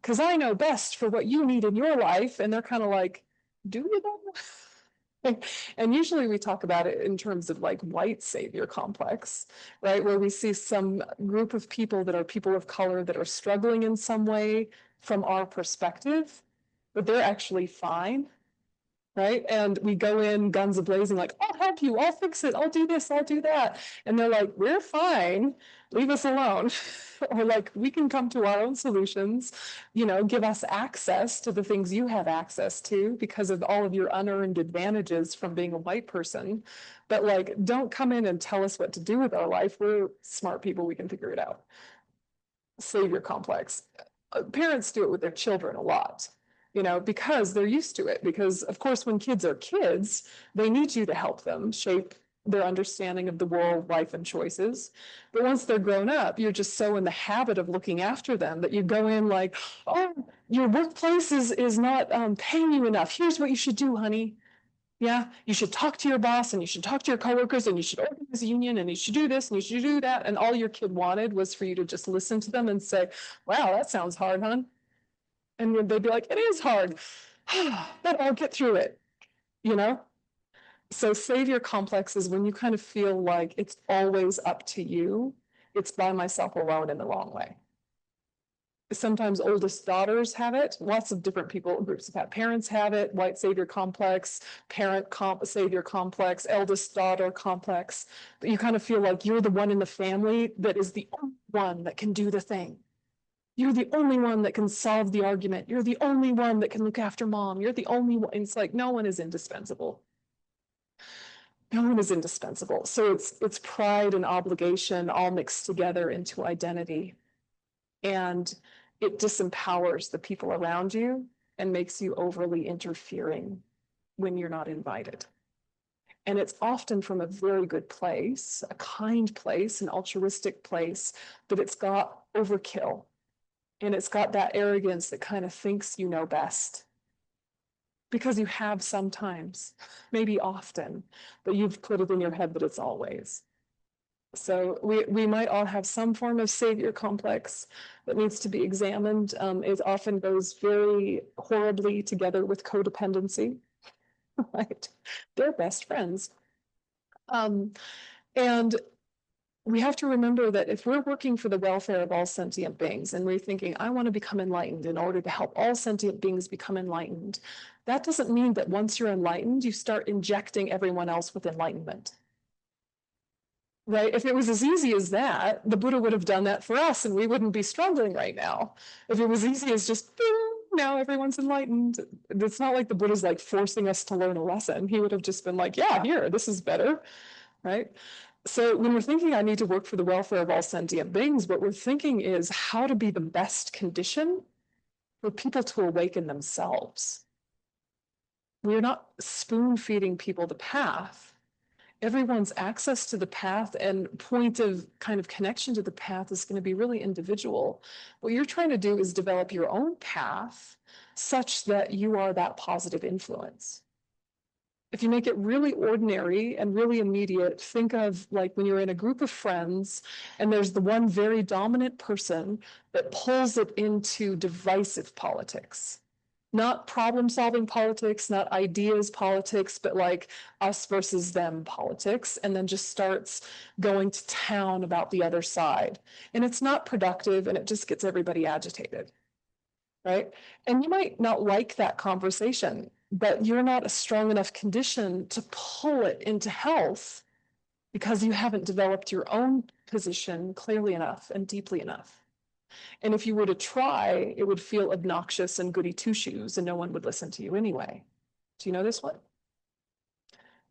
because I know best for what you need in your life. And they're kind of like, do you know? And usually we talk about it in terms of like white savior complex, right? Where we see some group of people that are people of color that are struggling in some way from our perspective, but they're actually fine, right? And we go in guns a-blazing, like, I'll help you, I'll fix it, I'll do this, I'll do that. And they're like, we're fine, leave us alone. Or like, we can come to our own solutions, you know, give us access to the things you have access to because of all of your unearned advantages from being a white person. But like, don't come in and tell us what to do with our life. We're smart people, we can figure it out. Savior complex. Parents do it with their children a lot, you know, because they're used to it. Because, of course, when kids are kids, they need you to help them shape their understanding of the world, life, and choices. But once they're grown up, you're just so in the habit of looking after them that you go in like, oh, your workplace is not paying you enough. Here's what you should do, honey. Yeah, you should talk to your boss and you should talk to your coworkers and you should organize a union and you should do this and you should do that. And all your kid wanted was for you to just listen to them and say, wow, that sounds hard, hon. And they'd be like, it is hard, but I'll get through it, you know? So savior complex is when you kind of feel like it's always up to you. It's by myself alone in the wrong way. Sometimes oldest daughters have it. Lots of different people, groups of parents have it. White savior complex, savior complex, eldest daughter complex. But you kind of feel like you're the one in the family that is the only one that can do the thing. You're the only one that can solve the argument. You're the only one that can look after mom. You're the only one. It's like no one is indispensable. No one is indispensable. So it's pride and obligation all mixed together into identity. And it disempowers the people around you and makes you overly interfering when you're not invited. And it's often from a very good place, a kind place, an altruistic place, but it's got overkill. And it's got that arrogance that kind of thinks you know best. Because you have sometimes, maybe often, but you've put it in your head that it's always. So we might all have some form of savior complex that needs to be examined. It often goes very horribly together with codependency, right? They're best friends. And we have to remember that if we're working for the welfare of all sentient beings and we're thinking, I want to become enlightened in order to help all sentient beings become enlightened, that doesn't mean that once you're enlightened, you start injecting everyone else with enlightenment. right? If it was as easy as that, the Buddha would have done that for us and we wouldn't be struggling right now. If it was easy as just, "Bing, now everyone's enlightened." It's not like the Buddha's like forcing us to learn a lesson. He would have just been like, yeah, here, this is better, right? So when we're thinking I need to work for the welfare of all sentient beings, what we're thinking is how to be the best condition for people to awaken themselves. We're not spoon feeding people the path. Everyone's access to the path and point of kind of connection to the path is going to be really individual. What you're trying to do is develop your own path such that you are that positive influence. If you make it really ordinary and really immediate, think of like when you're in a group of friends and there's the one very dominant person that pulls it into divisive politics. Not problem-solving politics, not ideas politics, but like us versus them politics, and then just starts going to town about the other side. And it's not productive and it just gets everybody agitated, right? And you might not like that conversation, but you're not a strong enough condition to pull it into health because you haven't developed your own position clearly enough and deeply enough. And if you were to try, it would feel obnoxious and goody two shoes and no one would listen to you anyway. Do you know this one?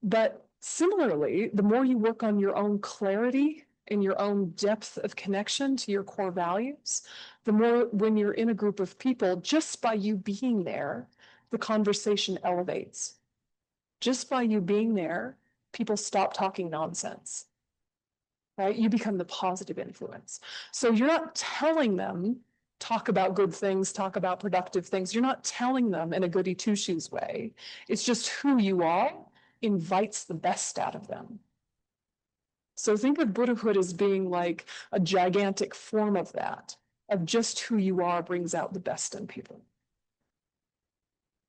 But similarly, the more you work on your own clarity and your own depth of connection to your core values, the more when you're in a group of people, just by you being there, the conversation elevates. Just by you being there, people stop talking nonsense, right? You become the positive influence. So you're not telling them, talk about good things, talk about productive things. You're not telling them in a goody two shoes way. It's just who you are invites the best out of them. So think of Buddhahood as being like a gigantic form of that, of just who you are brings out the best in people.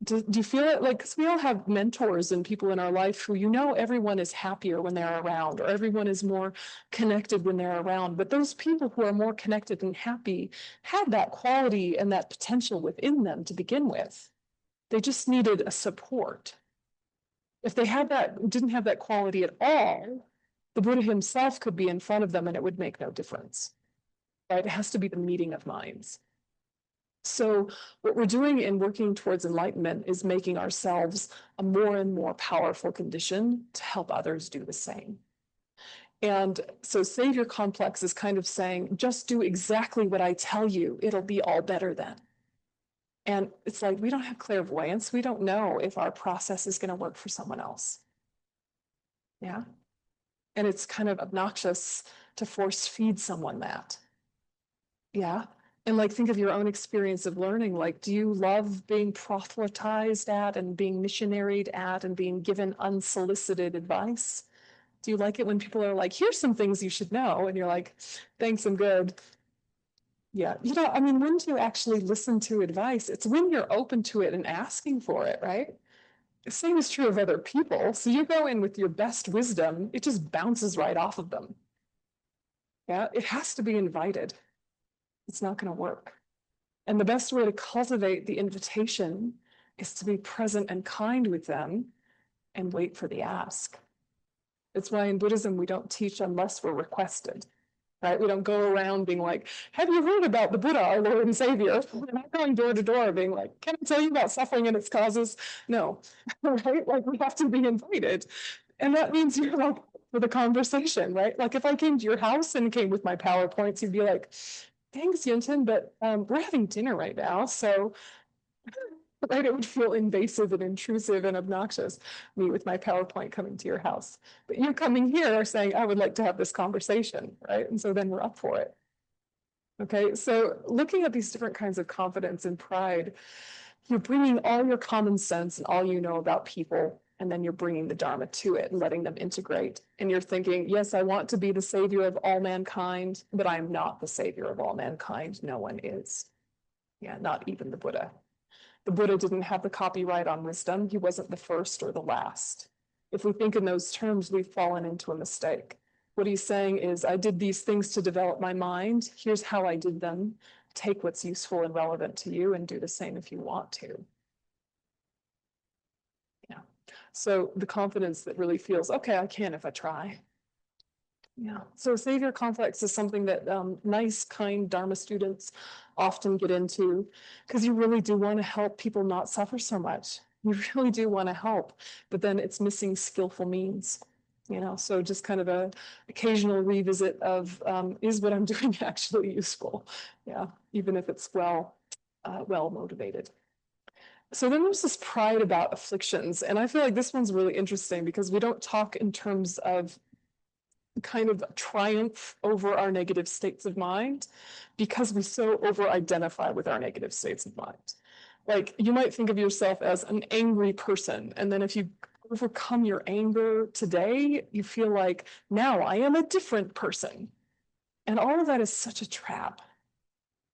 Do you feel it like, because we all have mentors and people in our life who, you know, everyone is happier when they're around, or everyone is more connected when they're around. But those people who are more connected and happy had that quality and that potential within them to begin with. They just needed a support. If they had that, didn't have that quality at all, the Buddha himself could be in front of them and it would make no difference. Right? It has to be the meeting of minds. So what we're doing in working towards enlightenment is making ourselves a more and more powerful condition to help others do the same. And so savior complex is kind of saying, just do exactly what I tell you. It'll be all better then. And it's like, we don't have clairvoyance. We don't know if our process is going to work for someone else. Yeah. And it's kind of obnoxious to force feed someone that. Yeah. And like, think of your own experience of learning. Like, do you love being proselytized at and being missionaried at and being given unsolicited advice? Do you like it when people are like, here's some things you should know? And you're like, thanks, I'm good. Yeah. You know, I mean, when do you actually listen to advice? It's when you're open to it and asking for it, right? The same is true of other people. So you go in with your best wisdom, it just bounces right off of them. Yeah. It has to be invited. It's not going to work. And the best way to cultivate the invitation is to be present and kind with them and wait for the ask. It's why in Buddhism, we don't teach unless we're requested, right? We don't go around being like, have you heard about the Buddha, our Lord and Savior? We're not going door to door being like, can I tell you about suffering and its causes? No, right? Like we have to be invited. And that means you're like, for the conversation, right? Like if I came to your house and came with my PowerPoints, you'd be like, thanks, Yönten, but we're having dinner right now. So, right, it would feel invasive and intrusive and obnoxious, me with my PowerPoint coming to your house. But you coming here saying, I would like to have this conversation, right? And so then we're up for it. Okay, so looking at these different kinds of confidence and pride, you're bringing all your common sense and all you know about people, and then you're bringing the Dharma to it and letting them integrate. And you're thinking, yes, I want to be the savior of all mankind, but I am not the savior of all mankind. No one is. Yeah, not even the Buddha. The Buddha didn't have the copyright on wisdom. He wasn't the first or the last. If we think in those terms, we've fallen into a mistake. What he's saying is, I did these things to develop my mind. Here's how I did them. Take what's useful and relevant to you and do the same if you want to. Yeah. So the confidence that really feels, okay, I can if I try. Yeah, so savior complex is something that nice, kind Dharma students often get into because you really do want to help people not suffer so much. You really do want to help, but then it's missing skillful means, you know, so just kind of a occasional revisit of is what I'm doing actually useful? Yeah, even if it's well motivated. So then there's this pride about afflictions, and I feel like this one's really interesting because we don't talk in terms of kind of triumph over our negative states of mind because we so over identify with our negative states of mind. Like you might think of yourself as an angry person, and then if you overcome your anger today, you feel like now I am a different person. And all of that is such a trap.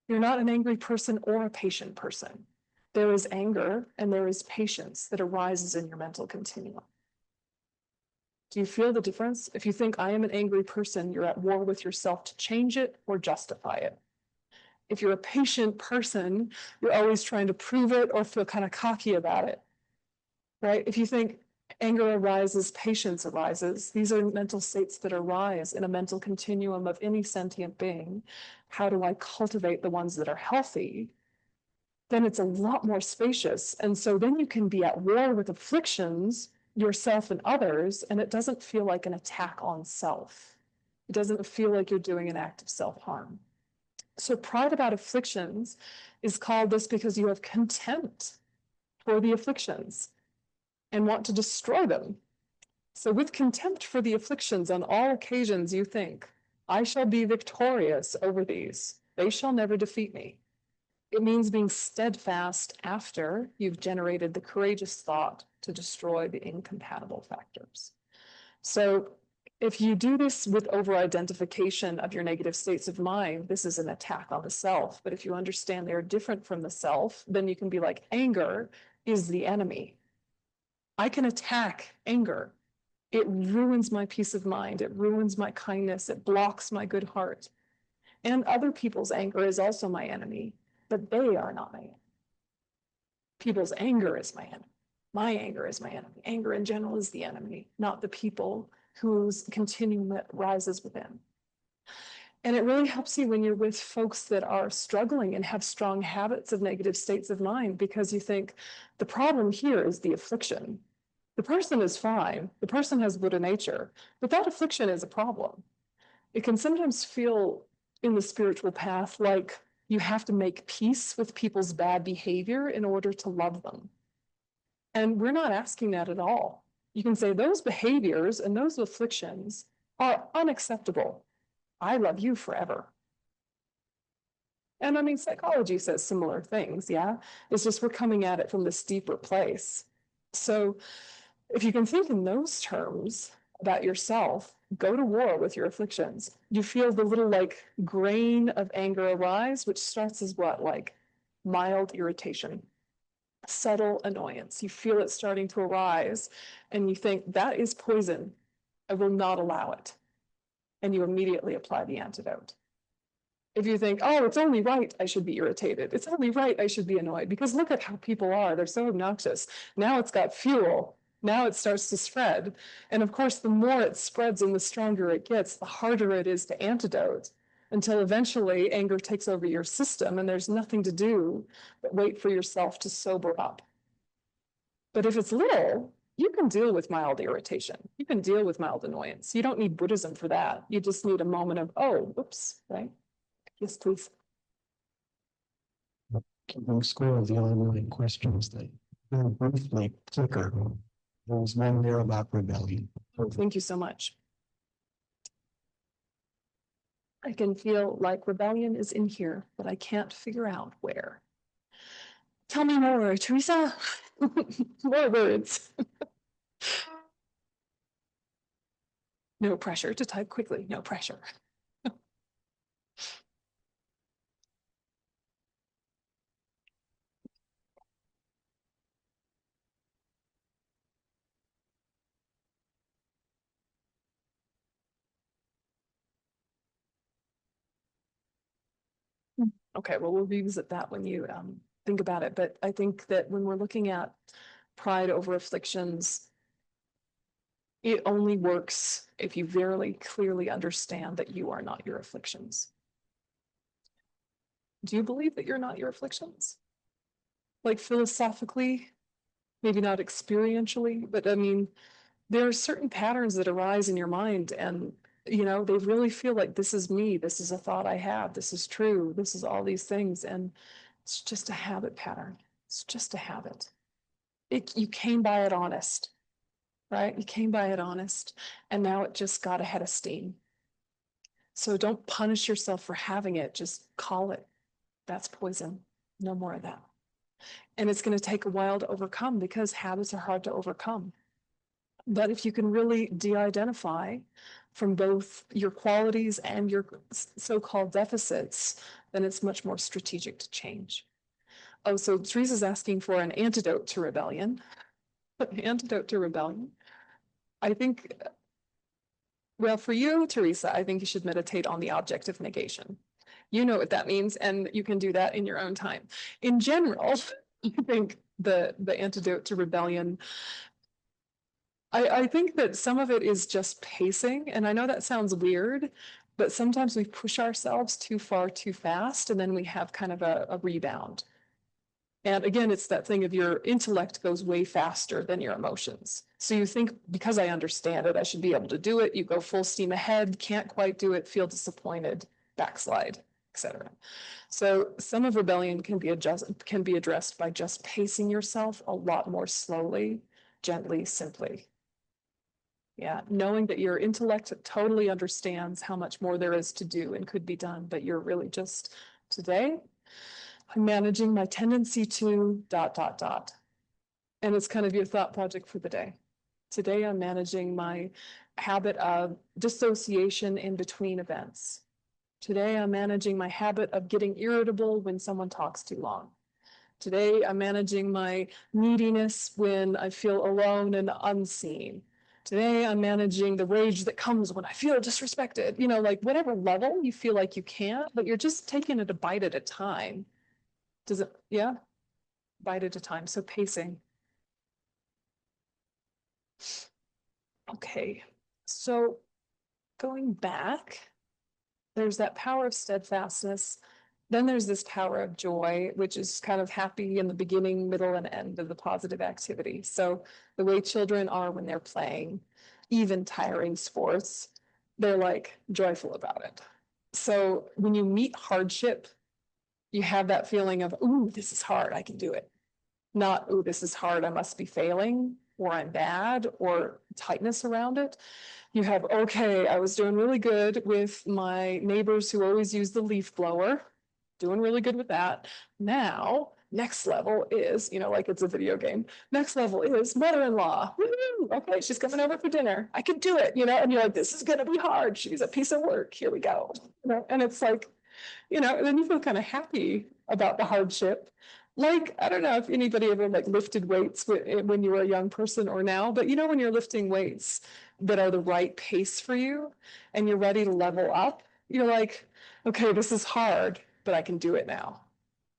You're not an angry person or a patient person. There is anger and there is patience that arises in your mental continuum. Do you feel the difference? If you think I am an angry person, you're at war with yourself to change it or justify it. If you're a patient person, you're always trying to prove it or feel kind of cocky about it, right? If you think anger arises, patience arises, these are mental states that arise in a mental continuum of any sentient being. How do I cultivate the ones that are healthy? Then it's a lot more spacious. And so then you can be at war with afflictions yourself and others, and it doesn't feel like an attack on self. It doesn't feel like you're doing an act of self-harm. So pride about afflictions is called this because you have contempt for the afflictions and want to destroy them. So with contempt for the afflictions on all occasions, you think, I shall be victorious over these. They shall never defeat me. It means being steadfast after you've generated the courageous thought to destroy the incompatible factors. So if you do this with over-identification of your negative states of mind, this is an attack on the self. But if you understand they're different from the self, then you can be like, anger is the enemy. I can attack anger. It ruins my peace of mind. It ruins my kindness. It blocks my good heart. And other people's anger is also my enemy, but they are not my enemy. People's anger is my enemy. My anger is my enemy. Anger in general is the enemy, not the people whose continuum rises within. And it really helps you when you're with folks that are struggling and have strong habits of negative states of mind, because you think the problem here is the affliction. The person is fine. The person has Buddha nature, but that affliction is a problem. It can sometimes feel in the spiritual path like you have to make peace with people's bad behavior in order to love them. And we're not asking that at all. You can say those behaviors and those afflictions are unacceptable. I love you forever. And I mean, psychology says similar things, yeah? It's just we're coming at it from this deeper place. So if you can think in those terms about yourself, go to war with your afflictions. You feel the little like grain of anger arise, which starts as what? Like mild irritation, subtle annoyance. You feel it starting to arise and you think that is poison. I will not allow it. And you immediately apply the antidote. If you think, oh, it's only right I should be irritated. It's only right I should be annoyed because look at how people are. They're so obnoxious. Now it's got fuel. Now it starts to spread. And of course, the more it spreads and the stronger it gets, the harder it is to antidote until eventually anger takes over your system and there's nothing to do but wait for yourself to sober up. But if it's little, you can deal with mild irritation. You can deal with mild annoyance. You don't need Buddhism for that. You just need a moment of, oh, oops, right? Yes, please. Keeping score of the online questions that very briefly flicker. There was one there about rebellion. Oh, thank you so much. I can feel like rebellion is in here, but I can't figure out where. Tell me more, Teresa. More words. No pressure to type quickly, no pressure. Okay, well, we'll revisit that when you think about it. But I think that when we're looking at pride over afflictions, It only works if you very clearly understand that you are not your afflictions. Do you believe that you're not your afflictions? Like philosophically, maybe not experientially, but I mean, there are certain patterns that arise in your mind, and you know, they really feel like this is me, this is a thought I have, this is true, this is all these things, and it's just a habit pattern. It's just a habit. You came by it honest, right? You came by it honest, and now it just got a head of steam. So don't punish yourself for having it, just call it. That's poison. No more of that. And it's going to take a while to overcome because habits are hard to overcome. But if you can really de-identify from both your qualities and your so-called deficits, then it's much more strategic to change. Oh, so Teresa's asking for an antidote to rebellion. An antidote to rebellion. I think, well, for you, Teresa, I think you should meditate on the object of negation. You know what that means, and you can do that in your own time. In general, I think the antidote to rebellion, I think that some of it is just pacing, and I know that sounds weird, but sometimes we push ourselves too far too fast, and then we have kind of a rebound. And again, it's that thing of your intellect goes way faster than your emotions. So you think, because I understand it, I should be able to do it. You go full steam ahead, can't quite do it, feel disappointed, backslide, etc. So some of rebellion can be addressed by just pacing yourself a lot more slowly, gently, simply. Yeah, knowing that your intellect totally understands how much more there is to do and could be done, but you're really just, today, I'm managing my tendency to ... And it's kind of your thought project for the day. Today, I'm managing my habit of dissociation in between events. Today, I'm managing my habit of getting irritable when someone talks too long. Today, I'm managing my neediness when I feel alone and unseen. Today, I'm managing the rage that comes when I feel disrespected. You know, like whatever level you feel like you can't, but you're just taking it a bite at a time. Does it, yeah? Bite at a time, so pacing. Okay, so going back, there's that power of steadfastness. Then there's this power of joy, which is kind of happy in the beginning, middle, and end of the positive activity. So the way children are when they're playing, even tiring sports, they're like joyful about it. So when you meet hardship, you have that feeling of, ooh, this is hard, I can do it. Not, ooh, this is hard, I must be failing, or I'm bad, or tightness around it. You have, okay, I was doing really good with my neighbors who always use the leaf blower, doing really good with that. Now, next level is, you know, like it's a video game. Next level is mother-in-law. Okay, she's coming over for dinner. I can do it, you know, and you're like, this is gonna be hard. She's a piece of work. Here we go. You know, and it's like, you know, and then you feel kind of happy about the hardship. Like, I don't know if anybody ever like lifted weights when you were a young person or now, but you know, when you're lifting weights that are the right pace for you and you're ready to level up, you're like, okay, this is hard, but I can do it now.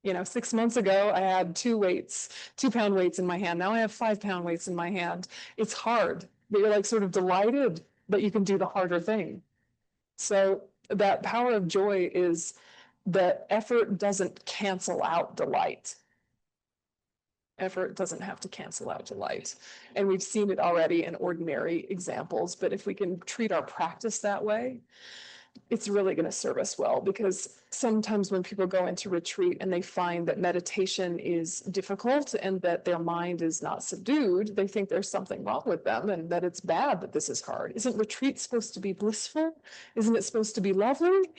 You know, 6 months ago, I had 2-pound weights in my hand. Now I have 5-pound weights in my hand. It's hard, but you're like sort of delighted that you can do the harder thing. So that power of joy is that effort doesn't cancel out delight. Effort doesn't have to cancel out delight. And we've seen it already in ordinary examples, but if we can treat our practice that way, it's really going to serve us well, because sometimes when people go into retreat and they find that meditation is difficult and that their mind is not subdued, they think there's something wrong with them and that it's bad that this is hard. Isn't retreat supposed to be blissful? Isn't it supposed to be lovely?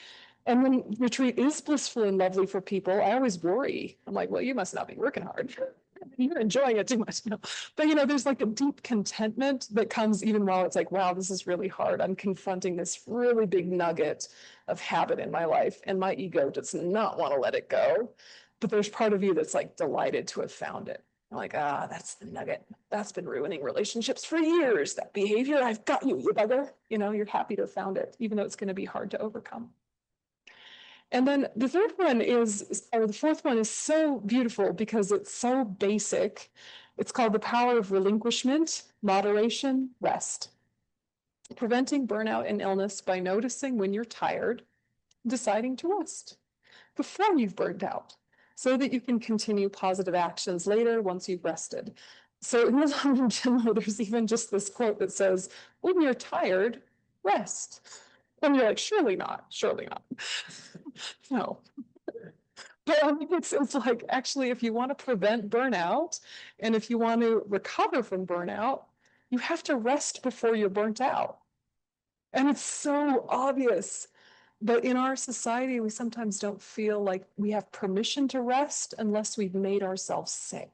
And when retreat is blissful and lovely for people, I always worry. I'm like, well, you must not be working hard. You're enjoying it too much. No. But, you know, there's like a deep contentment that comes even while it's like, wow, this is really hard. I'm confronting this really big nugget of habit in my life, and my ego does not want to let it go. But there's part of you that's like delighted to have found it. I'm like, ah, that's the nugget. That's been ruining relationships for years. That behavior, I've got you, you bugger. You know, you're happy to have found it, even though it's going to be hard to overcome. And then the third one is, or the fourth one is so beautiful because it's so basic. It's called the power of relinquishment, moderation, rest. Preventing burnout and illness by noticing when you're tired, deciding to rest before you've burned out, so that you can continue positive actions later once you've rested. So in the Losang Jinlo, there's even just this quote that says, when you're tired, rest. And you're like, surely not, surely not. No. But I mean, it's like, actually, if you want to prevent burnout, and if you want to recover from burnout, you have to rest before you're burnt out. And it's so obvious. But in our society, we sometimes don't feel like we have permission to rest unless we've made ourselves sick,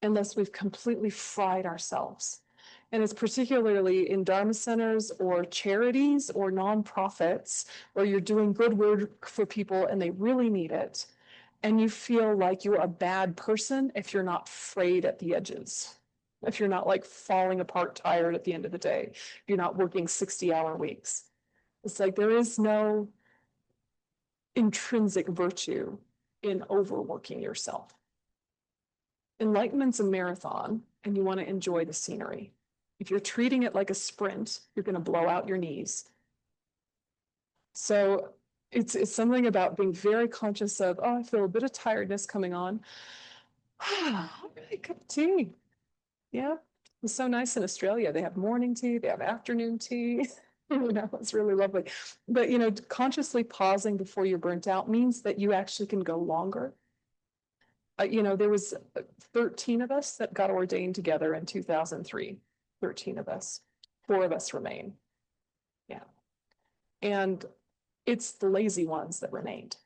unless we've completely fried ourselves. And it's particularly in Dharma centers or charities or nonprofits where you're doing good work for people and they really need it. And you feel like you're a bad person if you're not frayed at the edges, if you're not like falling apart tired at the end of the day, if you're not working 60-hour weeks. It's like there is no intrinsic virtue in overworking yourself. Enlightenment's a marathon, and you want to enjoy the scenery. If you're treating it like a sprint, you're going to blow out your knees. So it's something about being very conscious of, oh, I feel a bit of tiredness coming on. All right, cup of tea. Yeah, it's so nice in Australia. They have morning tea, they have afternoon tea. It's really lovely. But, consciously pausing before you're burnt out means that you actually can go longer. There was 13 of us that got ordained together in 2003. 13 of us. 4 of us remain. Yeah. And it's the lazy ones that remained,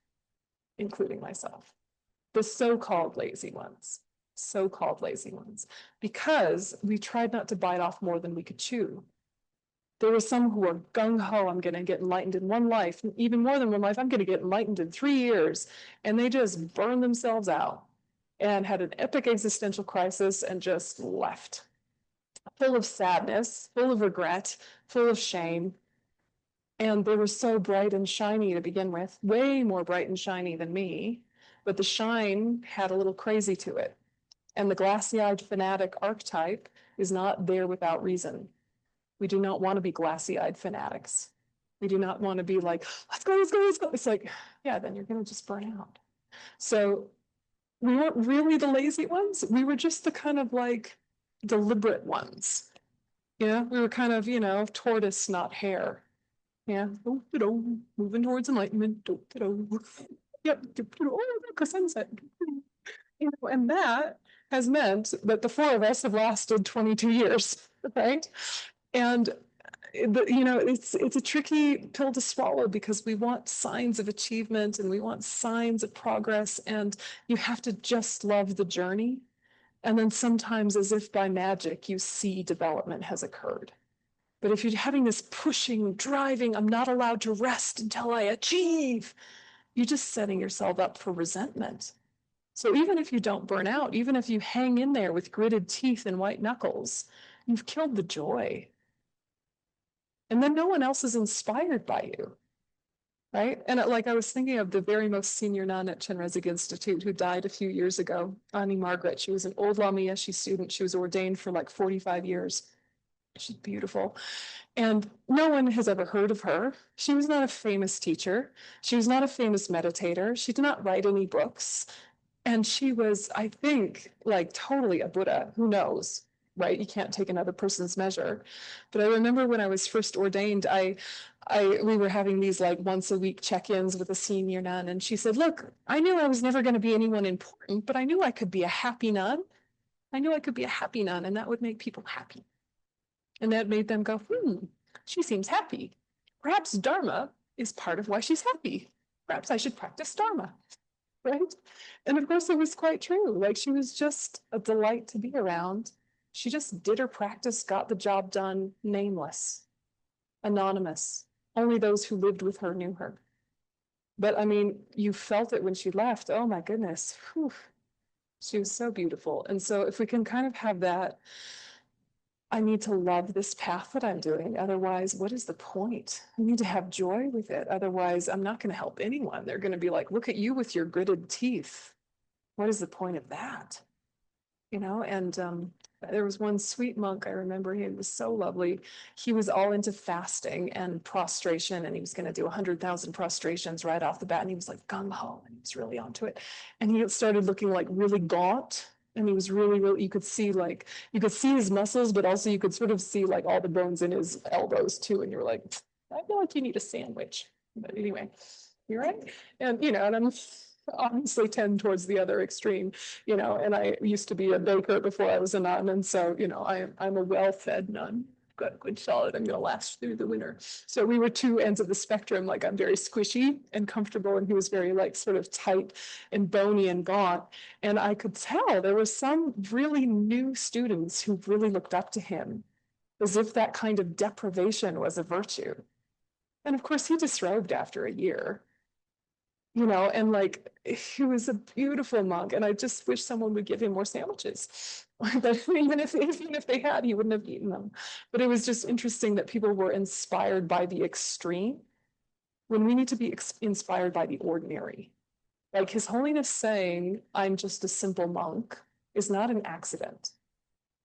including myself. The so-called lazy ones. So-called lazy ones. Because we tried not to bite off more than we could chew. There were some who were gung-ho, I'm going to get enlightened in one life, even more than one life, I'm going to get enlightened in 3 years. And they just burned themselves out and had an epic existential crisis and just left. Full of sadness, full of regret, full of shame. And they were so bright and shiny to begin with, way more bright and shiny than me. But the shine had a little crazy to it. And the glassy-eyed fanatic archetype is not there without reason. We do not want to be glassy-eyed fanatics. We do not want to be like, let's go, let's go, let's go. It's like, yeah, then you're going to just burn out. So we weren't really the lazy ones. We were just the kind of like deliberate ones. Yeah, we were kind of, tortoise, not hare. Yeah, moving towards enlightenment. Yep, oh, look, a sunset. And that has meant that the 4 of us have lasted 22 years, right? And it's a tricky pill to swallow because we want signs of achievement and we want signs of progress, and you have to just love the journey. And then sometimes, as if by magic, you see development has occurred. But if you're having this pushing, driving, I'm not allowed to rest until I achieve, you're just setting yourself up for resentment. So even if you don't burn out, even if you hang in there with gritted teeth and white knuckles, you've killed the joy. And then no one else is inspired by you, right? And I was thinking of the very most senior nun at Chenrezig Institute who died a few years ago, Annie Margaret. She was an old Lamia student. She was ordained for like 45 years. She's beautiful. And no one has ever heard of her. She was not a famous teacher. She was not a famous meditator. She did not write any books. And she was, I think, like totally a Buddha. Who knows, right? You can't take another person's measure. But I remember when I was first ordained, we were having these like once a week check-ins with a senior nun. And she said, look, I knew I was never going to be anyone important, but I knew I could be a happy nun. I knew I could be a happy nun, and that would make people happy. And that made them go, she seems happy. Perhaps Dharma is part of why she's happy. Perhaps I should practice Dharma, right? And of course it was quite true. Like she was just a delight to be around. She just did her practice, got the job done, nameless, anonymous. Only those who lived with her knew her. But I mean, you felt it when she left. Oh my goodness. Whew. She was so beautiful. And so if we can kind of have that, I need to love this path that I'm doing. Otherwise, what is the point? I need to have joy with it. Otherwise, I'm not going to help anyone. They're going to be like, look at you with your gritted teeth. What is the point of that? you know, and there was one sweet monk, I remember, he was so lovely. He was all into fasting and prostration, and he was going to do 100,000 prostrations right off the bat. And he was like gung ho, and he was really onto it. And he started looking like really gaunt. And he was really, really, you could see his muscles, but also you could sort of see like all the bones in his elbows too. And you're like, I feel like you need a sandwich. But anyway, you're right. And, you know, and I'm obviously tend towards the other extreme, you know, and I used to be a baker before I was a nun. And so, you know, I'm a well-fed nun. Got good solid, I'm gonna last through the winter. So we were two ends of the spectrum. Like I'm very squishy and comfortable, and he was very like sort of tight and bony and gaunt. And I could tell there were some really new students who really looked up to him as if that kind of deprivation was a virtue. And of course, he disrobed after a year, you know, and like he was a beautiful monk, and I just wish someone would give him more sandwiches. But even if they had, he wouldn't have eaten them. But it was just interesting that people were inspired by the extreme when we need to be inspired by the ordinary. Like His Holiness saying, "I'm just a simple monk," is not an accident,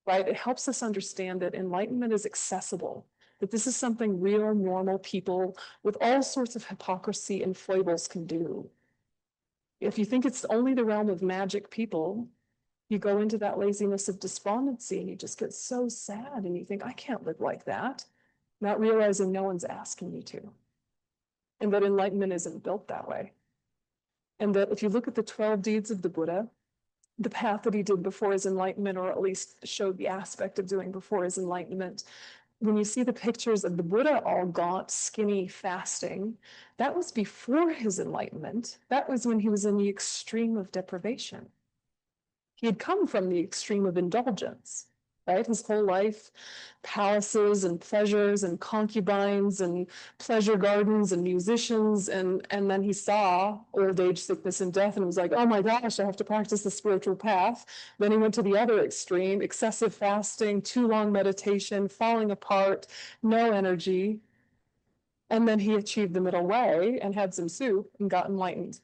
right? It helps us understand that enlightenment is accessible, that this is something real, normal people with all sorts of hypocrisy and foibles can do. If you think it's only the realm of magic people, you go into that laziness of despondency and you just get so sad and you think, I can't live like that, not realizing no one's asking you to. And that enlightenment isn't built that way. And that if you look at the 12 deeds of the Buddha, the path that he did before his enlightenment, or at least showed the aspect of doing before his enlightenment, when you see the pictures of the Buddha all gaunt, skinny, fasting, that was before his enlightenment. That was when he was in the extreme of deprivation. He had come from the extreme of indulgence, right? His whole life, palaces and pleasures and concubines and pleasure gardens and musicians. And then he saw old age, sickness, and death and was like, oh my gosh, I have to practice the spiritual path. Then he went to the other extreme, excessive fasting, too long meditation, falling apart, no energy. And then he achieved the middle way and had some soup and got enlightened.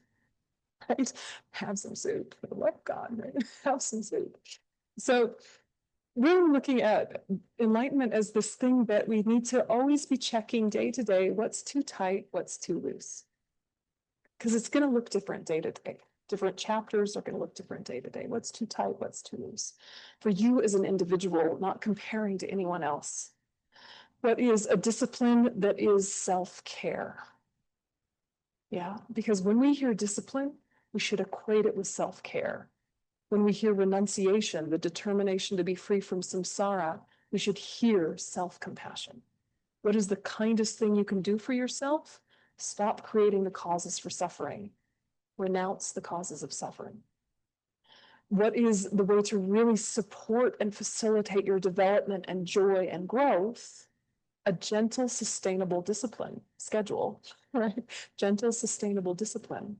Right? Have some soup. For the love of God, right? Have some soup. So we're looking at enlightenment as this thing that we need to always be checking day to day, what's too tight, what's too loose. Because it's going to look different day to day. Different chapters are going to look different day to day. What's too tight, what's too loose. For you as an individual, not comparing to anyone else. What is a discipline that is self-care? Yeah, because when we hear discipline, we should equate it with self-care. When we hear renunciation, the determination to be free from samsara, we should hear self-compassion. What is the kindest thing you can do for yourself? Stop creating the causes for suffering. Renounce the causes of suffering. What is the way to really support and facilitate your development and joy and growth? A gentle, sustainable discipline schedule, right? Gentle, sustainable discipline.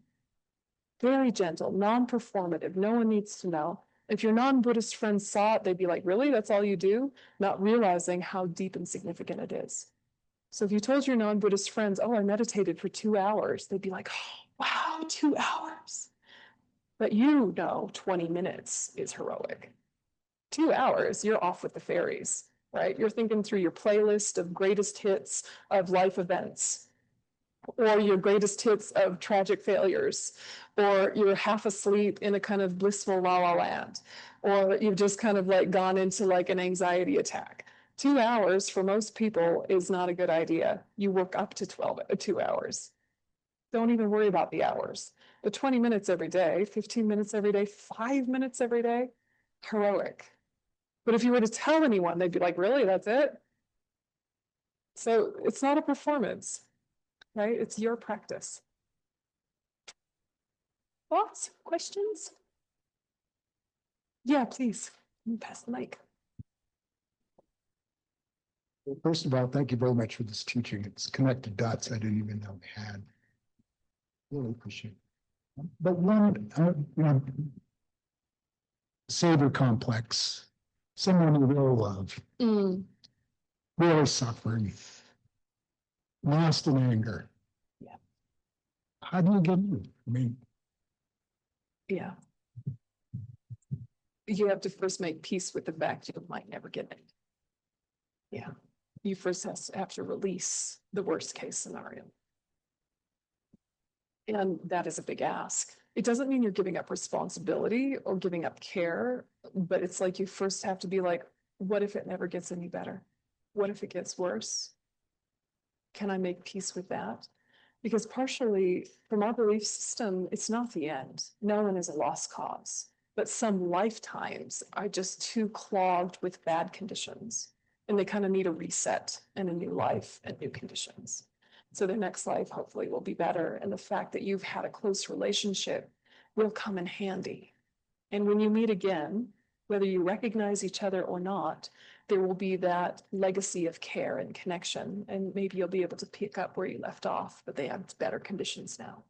Very gentle, non-performative. No one needs to know. If your non-Buddhist friends saw it, they'd be like, really? That's all you do? Not realizing how deep and significant it is. So if you told your non-Buddhist friends, oh, I meditated for 2 hours, they'd be like, oh, wow, 2 hours. But you know 20 minutes is heroic. 2 hours, you're off with the fairies, right? You're thinking through your playlist of greatest hits of life events, or your greatest hits of tragic failures, or you're half asleep in a kind of blissful la la land, or you've just kind of like gone into like an anxiety attack. 2 hours for most people is not a good idea. You work up to 2 hours. Don't even worry about the hours. But 20 minutes every day, 15 minutes every day, 5 minutes every day, heroic. But if you were to tell anyone, they'd be like, really, that's it? So it's not a performance, right? It's your practice. Thoughts, questions? Yeah, please. Let me pass the mic. First of all, thank you very much for this teaching. It's connected dots I didn't even know I had. Really appreciate it. But one, savior complex, someone you really love, really suffering, lost in anger. Yeah. How do you get in? I mean, Yeah. you have to first make peace with the fact you might never get it. Yeah, you first have to release the worst case scenario. And that is a big ask. It doesn't mean you're giving up responsibility or giving up care, but it's like you first have to be like, what if it never gets any better? What if it gets worse? Can I make peace with that? Because partially from our belief system, it's not the end. No one is a lost cause, but some lifetimes are just too clogged with bad conditions and they kind of need a reset and a new life and new conditions. So their next life hopefully will be better. And the fact that you've had a close relationship will come in handy. And when you meet again, whether you recognize each other or not, there will be that legacy of care and connection. And maybe you'll be able to pick up where you left off, but they have better conditions now.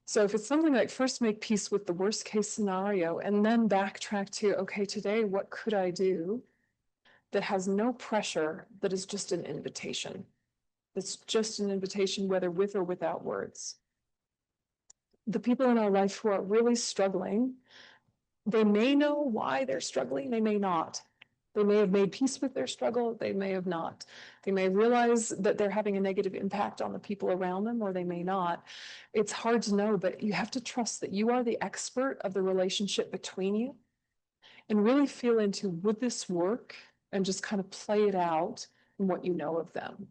So if it's something like first make peace with the worst case scenario and then backtrack to, okay, today, what could I do that has no pressure, that is just an invitation? It's just an invitation, whether with or without words. The people in our life who are really struggling, they may know why they're struggling, they may not. They may have made peace with their struggle, they may have not. They may realize that they're having a negative impact on the people around them, or they may not. It's hard to know, but you have to trust that you are the expert of the relationship between you and really feel into, would this work? And just kind of play it out in what you know of them.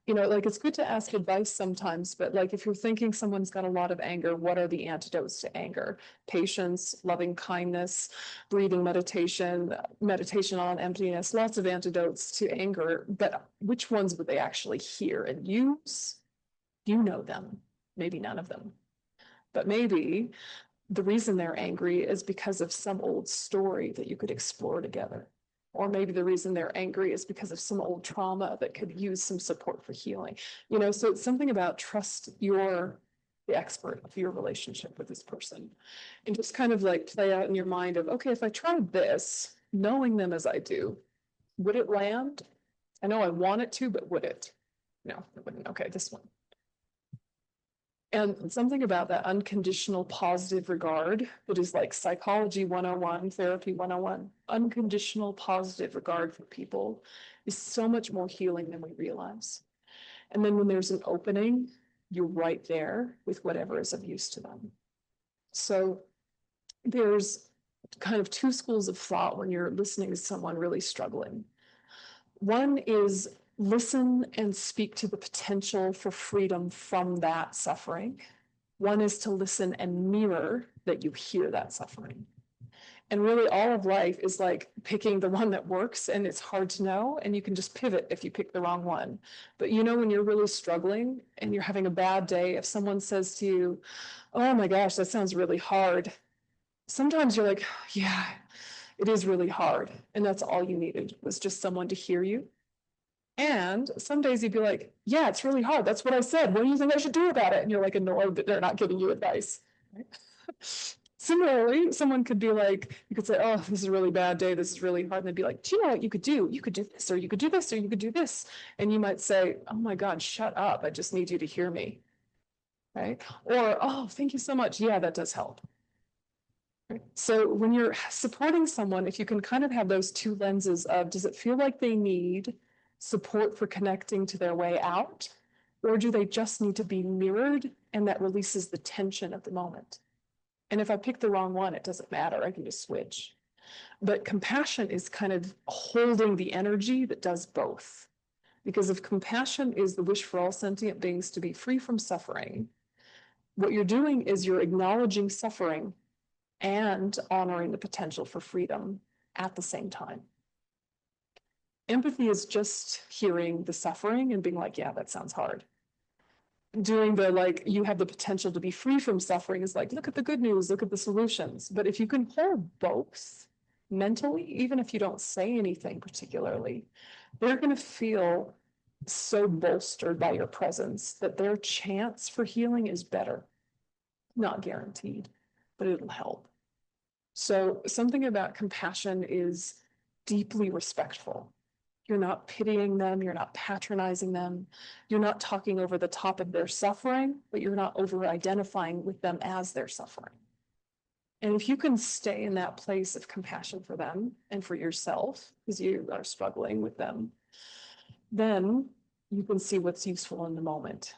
You know, like it's good to ask advice sometimes, but like if you're thinking someone's got a lot of anger, what are the antidotes to anger? Patience, loving kindness, breathing meditation, meditation on emptiness, lots of antidotes to anger, but which ones would they actually hear and use? You know them, maybe none of them. But maybe the reason they're angry is because of some old story that you could explore together. Or maybe the reason they're angry is because of some old trauma that could use some support for healing. You know, so it's something about trust you're the expert of your relationship with this person. And just kind of like play out in your mind of, okay, if I tried this, knowing them as I do, would it land? I know I want it to, but would it? No, it wouldn't. Okay, this one. And something about that unconditional positive regard that is like psychology 101, therapy 101, unconditional positive regard for people is so much more healing than we realize. And then when there's an opening, you're right there with whatever is of use to them. So there's kind of two schools of thought when you're listening to someone really struggling. One is listen and speak to the potential for freedom from that suffering. One is to listen and mirror that you hear that suffering. And really all of life is like picking the one that works, and it's hard to know, and you can just pivot if you pick the wrong one. But you know, when you're really struggling and you're having a bad day, if someone says to you, oh my gosh, that sounds really hard. Sometimes you're like, yeah, it is really hard. And that's all you needed, was just someone to hear you. And some days you'd be like, yeah, it's really hard. That's what I said. What do you think I should do about it? And you're like annoyed that they're not giving you advice. Right? Similarly, someone could be like, you could say, oh, this is a really bad day. This is really hard. And they'd be like, do you know what you could do? You could do this, or you could do this, or you could do this. And you might say, oh my God, shut up. I just need you to hear me. Right? Or, oh, thank you so much. Yeah, that does help. Right? So when you're supporting someone, if you can kind of have those two lenses of, does it feel like they need support for connecting to their way out? Or do they just need to be mirrored, and that releases the tension of the moment? And if I pick the wrong one, it doesn't matter. I can just switch. But compassion is kind of holding the energy that does both. Because if compassion is the wish for all sentient beings to be free from suffering, what you're doing is you're acknowledging suffering and honoring the potential for freedom at the same time. Empathy is just hearing the suffering and being like, yeah, that sounds hard. Doing the like, you have the potential to be free from suffering is like, look at the good news, look at the solutions. But if you can hold both mentally, even if you don't say anything particularly, they're going to feel so bolstered by your presence that their chance for healing is better. Not guaranteed, but it'll help. So something about compassion is deeply respectful. You're not pitying them, you're not patronizing them, you're not talking over the top of their suffering, but you're not over identifying with them as their suffering. And if you can stay in that place of compassion for them and for yourself, because you are struggling with them, then you can see what's useful in the moment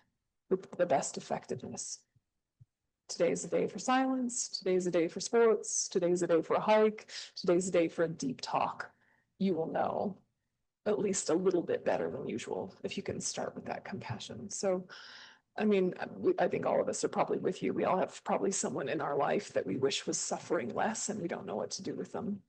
with the best effectiveness. Today's a day for silence. Today's a day for sports. Today's a day for a hike. Today's a day for a deep talk. You will know at least a little bit better than usual if you can start with that compassion. So, I mean, I think all of us are probably with you. We all have probably someone in our life that we wish was suffering less and we don't know what to do with them.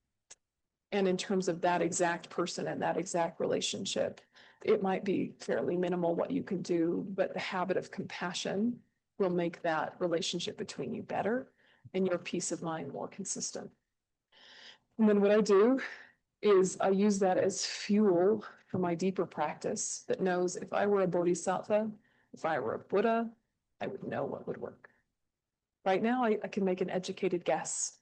And in terms of that exact person and that exact relationship, it might be fairly minimal what you can do, but the habit of compassion will make that relationship between you better and your peace of mind more consistent. And then what I do is I use that as fuel for my deeper practice that knows if I were a bodhisattva, if I were a Buddha, I would know what would work. Right now, I can make an educated guess.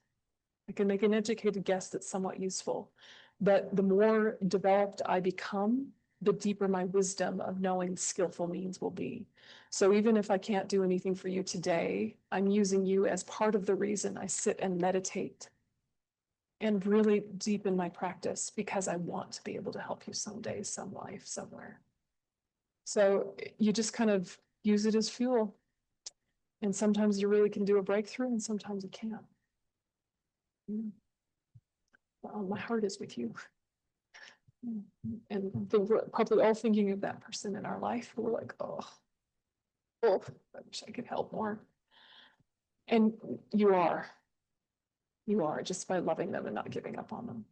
I can make an educated guess that's somewhat useful. But the more developed I become, the deeper my wisdom of knowing skillful means will be. So even if I can't do anything for you today, I'm using you as part of the reason I sit and meditate and really deepen my practice because I want to be able to help you someday, some life, somewhere. So you just kind of use it as fuel. And sometimes you really can do a breakthrough and sometimes you can't. Well, my heart is with you. And we're probably all thinking of that person in our life. We're like, oh, I wish I could help more. And you are just by loving them and not giving up on them.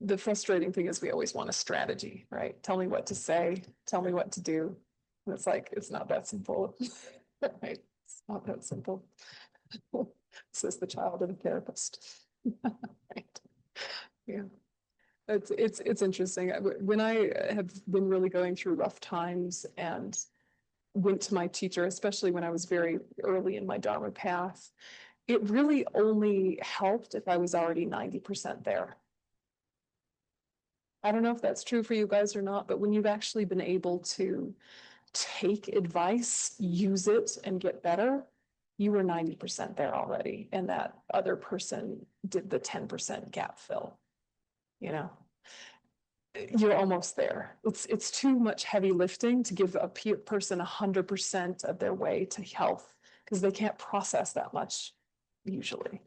The frustrating thing is we always want a strategy, right? Tell me what to say, tell me what to do. And it's like, it's not that simple, right? It's not that simple. Says the child of a therapist. Right. Yeah. It's interesting. When I have been really going through rough times and went to my teacher, especially when I was very early in my Dharma path, it really only helped if I was already 90% there. I don't know if that's true for you guys or not, but when you've actually been able to take advice, use it, and get better, you were 90% there already. And that other person did the 10% gap fill. You know, you're almost there. It's too much heavy lifting to give a person 100% of their way to health because they can't process that much usually.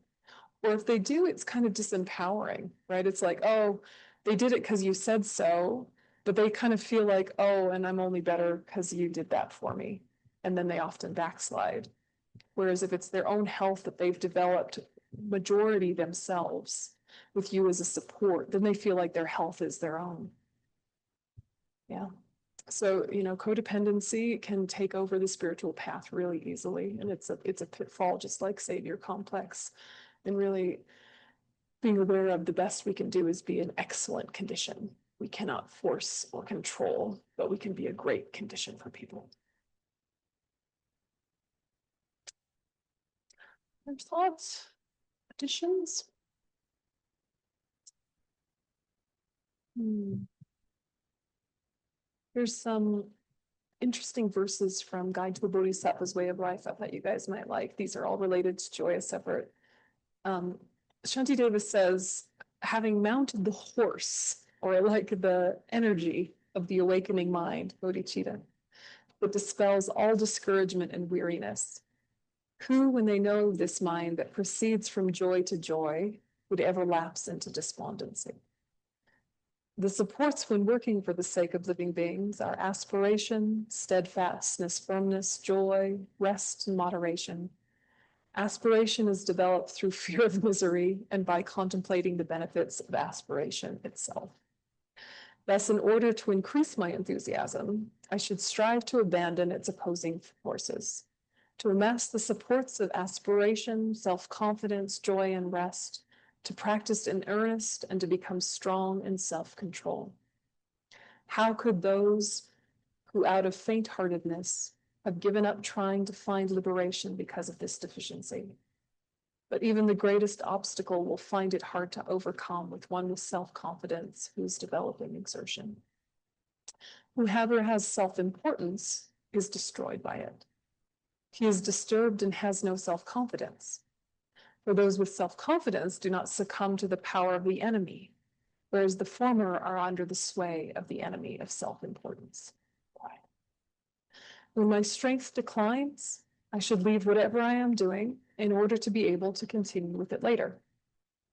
Or if they do, it's kind of disempowering, right? It's like, oh, they did it because you said so, but they kind of feel like, oh, and I'm only better because you did that for me. And then they often backslide. Whereas if it's their own health that they've developed majority themselves with you as a support, then they feel like their health is their own. Yeah. So, you know, codependency can take over the spiritual path really easily. And it's a pitfall, just like savior complex. And really being aware of the best we can do is be an excellent condition. We cannot force or control, but we can be a great condition for people. There's thoughts, additions? There's some interesting verses from Guide to the Bodhisattva's Way of Life I thought you guys might like. These are all related to joy as separate. Shantideva says, having mounted the horse, or like the energy of the awakening mind, bodhicitta, that dispels all discouragement and weariness, who, when they know this mind that proceeds from joy to joy, would ever lapse into despondency? The supports when working for the sake of living beings are aspiration, steadfastness, firmness, joy, rest, and moderation. Aspiration is developed through fear of misery and by contemplating the benefits of aspiration itself. Thus, in order to increase my enthusiasm, I should strive to abandon its opposing forces, to amass the supports of aspiration, self-confidence, joy, and rest, to practice in earnest and to become strong in self-control. How could those who out of faint-heartedness have given up trying to find liberation because of this deficiency? But even the greatest obstacle will find it hard to overcome with one with self-confidence who is developing exertion. Whoever has self-importance is destroyed by it. He is disturbed and has no self-confidence. For those with self-confidence do not succumb to the power of the enemy, whereas the former are under the sway of the enemy of self-importance. When my strength declines, I should leave whatever I am doing in order to be able to continue with it later.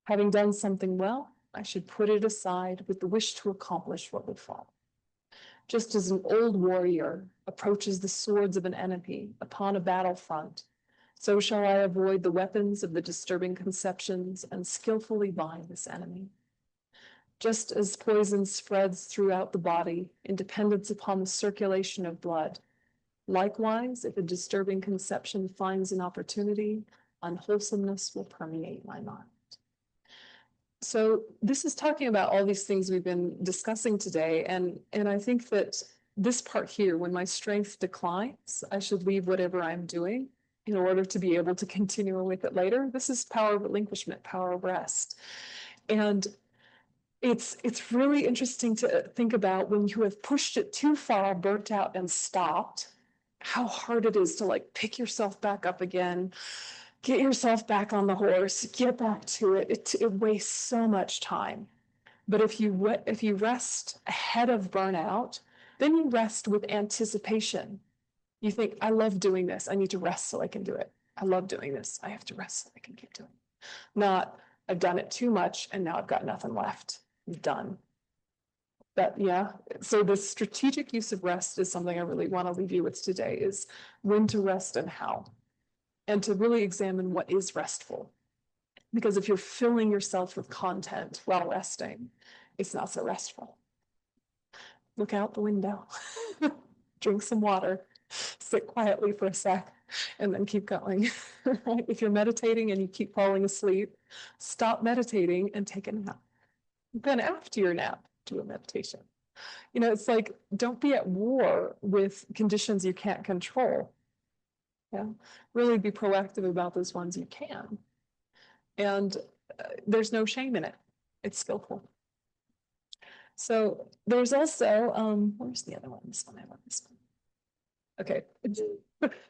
Having done something well, I should put it aside with the wish to accomplish what would follow. Just as an old warrior approaches the swords of an enemy upon a battlefront, so shall I avoid the weapons of the disturbing conceptions and skillfully bind this enemy. Just as poison spreads throughout the body in dependence upon the circulation of blood, likewise, if a disturbing conception finds an opportunity, unwholesomeness will permeate my mind. So this is talking about all these things we've been discussing today. And I think that this part here, when my strength declines, I should leave whatever I'm doing in order to be able to continue with it later. This is power of relinquishment, power of rest. And it's really interesting to think about when you have pushed it too far, burnt out and stopped, how hard it is to like pick yourself back up again, get yourself back on the horse, get back to it. It wastes so much time. But if you rest ahead of burnout, then you rest with anticipation. You think, I love doing this. I need to rest so I can do it. I love doing this. I have to rest so I can keep doing it. Not, I've done it too much and now I've got nothing left. I'm done. But yeah, so the strategic use of rest is something I really want to leave you with today, is when to rest and how. And to really examine what is restful. Because if you're filling yourself with content while resting, it's not so restful. Look out the window, drink some water, sit quietly for a sec, and then keep going. Right? If you're meditating and you keep falling asleep, stop meditating and take a nap. Then after your nap, do a meditation. You know, it's like, don't be at war with conditions you can't control. Yeah, really be proactive about those ones you can. And there's no shame in it. It's skillful. So there's also, where's the other one? This one, I love this one. Okay,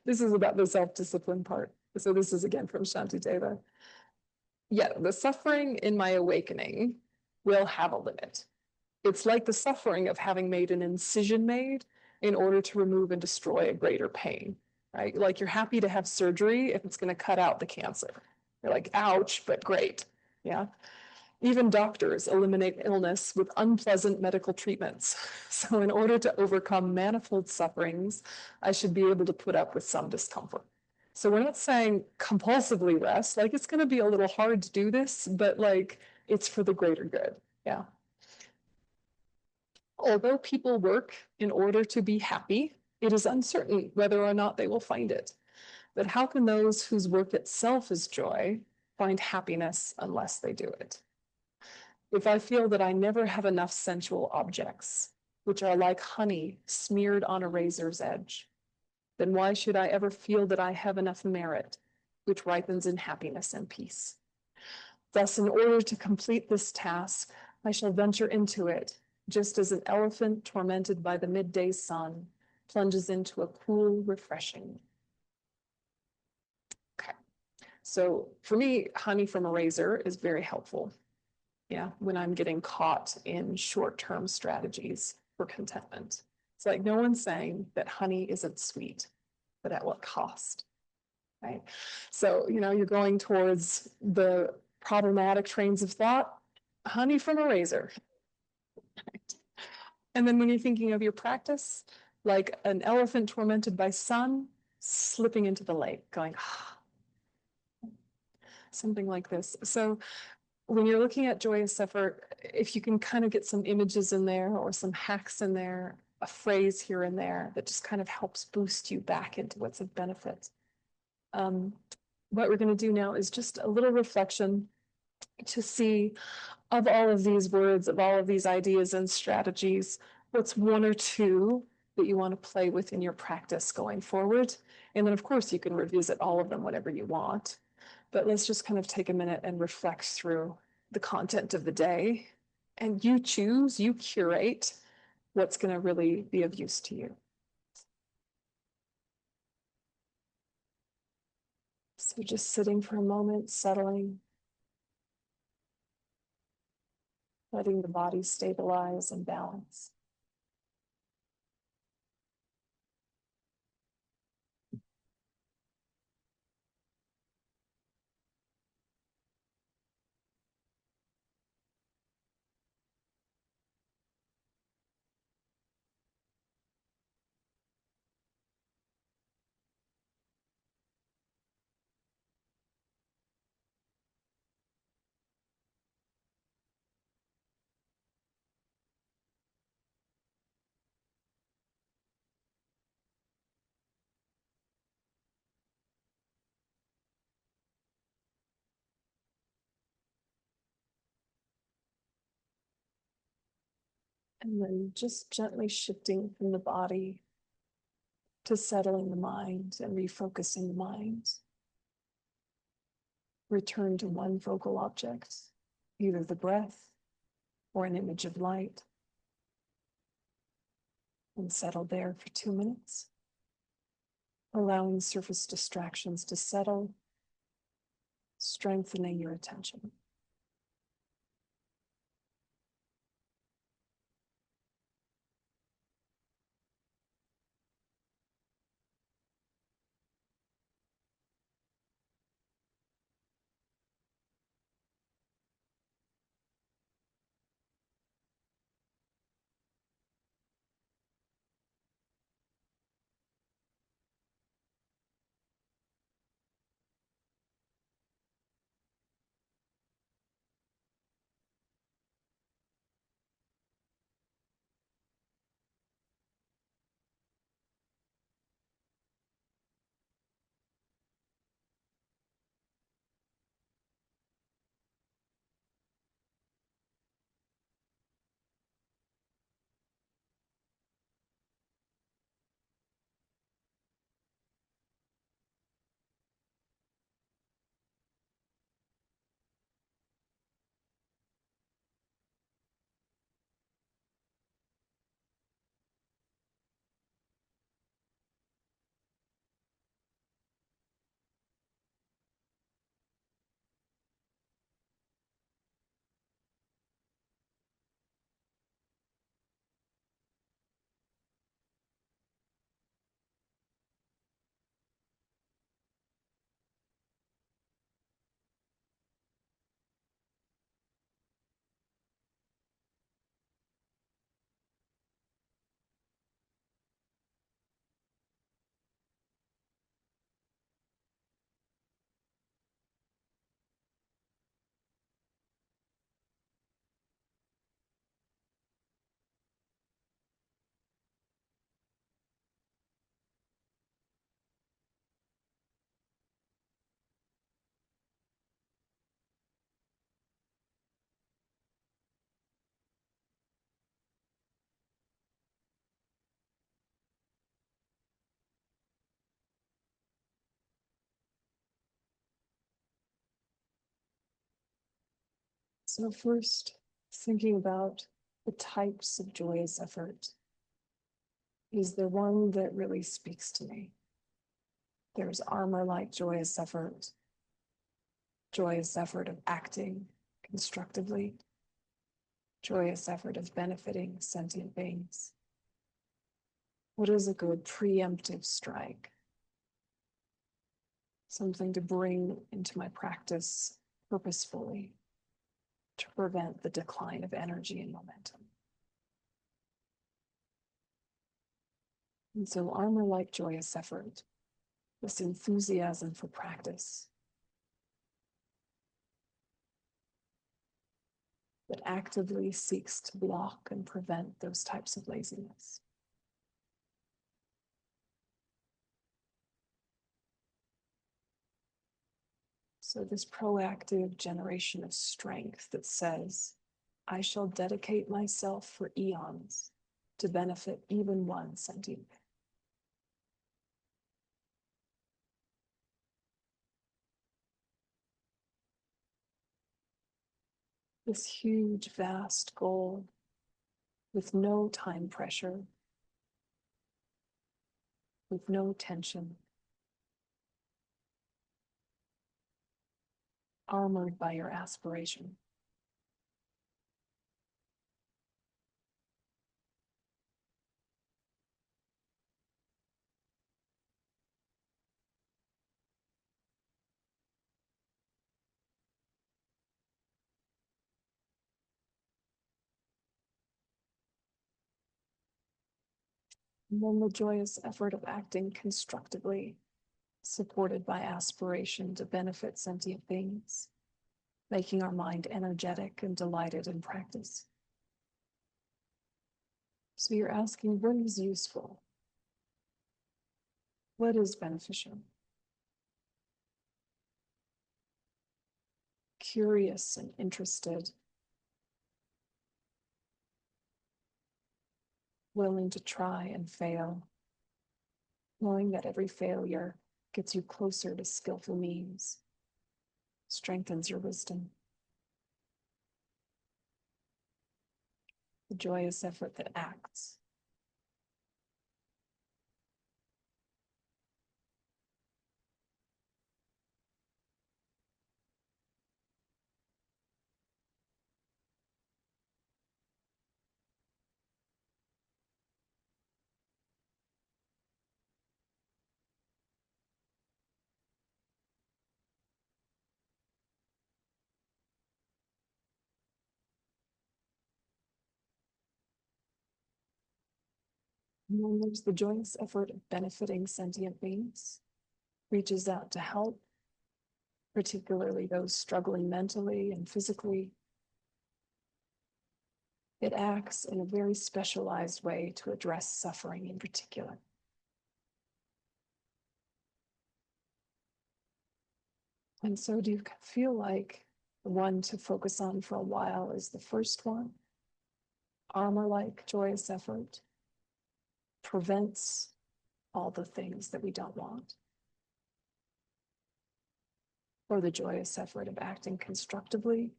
this is about the self-discipline part. So this is again from Shantideva. Yeah, the suffering in my awakening will have a limit. It's like the suffering of having made an incision made in order to remove and destroy a greater pain, right? Like you're happy to have surgery if it's going to cut out the cancer. You're like, ouch, but great. Yeah. Even doctors eliminate illness with unpleasant medical treatments. So in order to overcome manifold sufferings, I should be able to put up with some discomfort. So we're not saying compulsively rest, like it's going to be a little hard to do this, but like it's for the greater good. Yeah. Although people work in order to be happy, it is uncertain whether or not they will find it. But how can those whose work itself is joy find happiness unless they do it? If I feel that I never have enough sensual objects, which are like honey smeared on a razor's edge, then why should I ever feel that I have enough merit, which ripens in happiness and peace? Thus, in order to complete this task, I shall venture into it, just as an elephant tormented by the midday sun plunges into a cool, refreshing. Okay, so for me, honey from a razor is very helpful. Yeah, when I'm getting caught in short-term strategies for contentment. It's like no one's saying that honey isn't sweet, but at what cost, right? So, you know, you're going towards the problematic trains of thought, honey from a razor. Right? And then when you're thinking of your practice, like an elephant tormented by sun, slipping into the lake, going, ah, something like this. So when you're looking at joyous effort, if you can kind of get some images in there or some hacks in there, a phrase here and there that just kind of helps boost you back into what's of benefit. What we're going to do now is just a little reflection to see, of all of these words, of all of these ideas and strategies, what's one or two that you want to play with in your practice going forward. And then, of course, you can revisit all of them whenever you want. But let's just kind of take a minute and reflect through the content of the day. And you choose, you curate what's going to really be of use to you. So just sitting for a moment, settling, letting the body stabilize and balance. And then just gently shifting from the body to settling the mind and refocusing the mind. Return to one focal object, either the breath or an image of light, and settle there for 2 minutes, allowing surface distractions to settle, strengthening your attention. So first, thinking about the types of joyous effort. Is there one that really speaks to me? There's armor-like joyous effort of acting constructively, joyous effort of benefiting sentient beings. What is a good preemptive strike? Something to bring into my practice purposefully to prevent the decline of energy and momentum. And so armor-like joyous effort, this enthusiasm for practice that actively seeks to block and prevent those types of laziness. So this proactive generation of strength that says, I shall dedicate myself for eons to benefit even one sentient being. This huge, vast goal with no time pressure, with no tension, armored by your aspiration. And then the joyous effort of acting constructively, supported by aspiration to benefit sentient beings, making our mind energetic and delighted in practice. So you're asking, what is useful? What is beneficial? Curious and interested, willing to try and fail, knowing that every failure gets you closer to skillful means, strengthens your wisdom. The joyous effort that acts. And then there's the joyous effort of benefiting sentient beings, reaches out to help, particularly those struggling mentally and physically. It acts in a very specialized way to address suffering in particular. And so do you feel like the one to focus on for a while is the first one? Armor-like joyous effort prevents all the things that we don't want. Or the joyous effort of acting constructively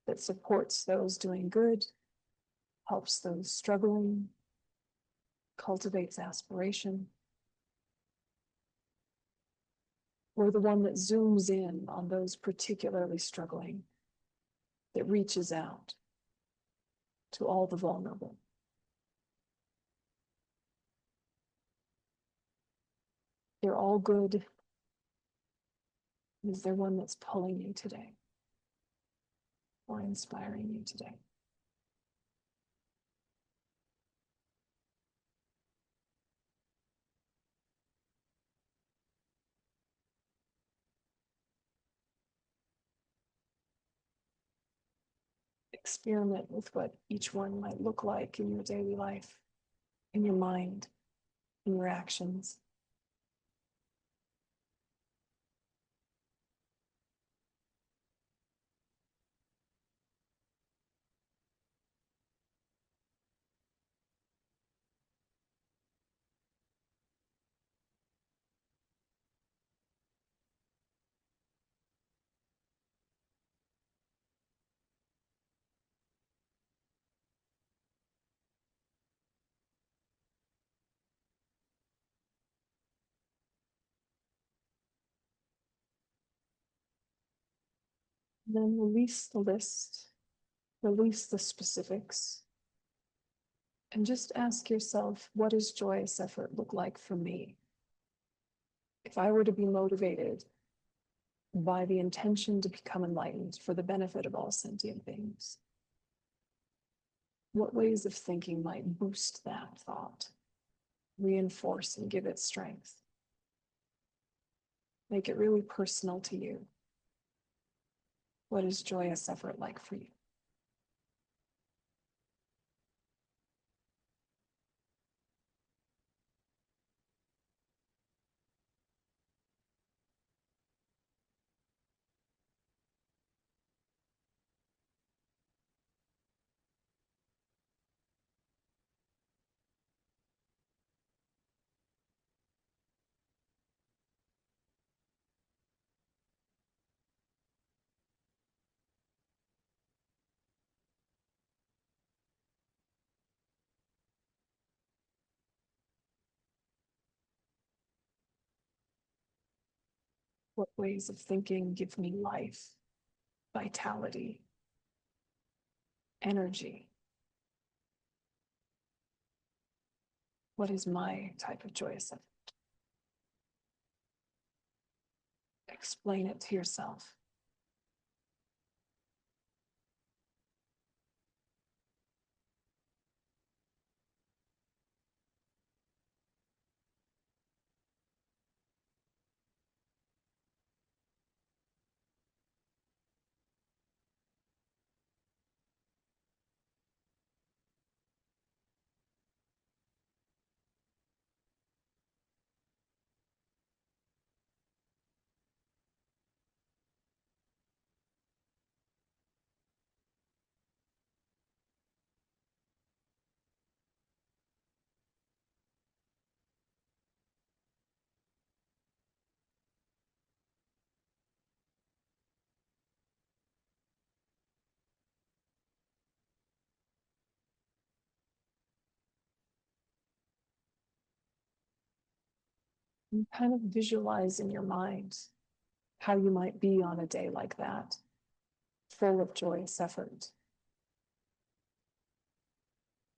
that supports those doing good, helps those struggling, cultivates aspiration. Or the one that zooms in on those particularly struggling, that reaches out to all the vulnerable. They're all good. Is there one that's pulling you today or inspiring you today? Experiment with what each one might look like in your daily life, in your mind, in your actions. Then release the list, release the specifics, and just ask yourself, what does joyous effort look like for me? If I were to be motivated by the intention to become enlightened for the benefit of all sentient beings, what ways of thinking might boost that thought, reinforce and give it strength? Make it really personal to you. What is joyous effort like for you? What ways of thinking give me life, vitality, energy? What is my type of joyous effort? Explain it to yourself. And kind of visualize in your mind how you might be on a day like that, full of joyous effort.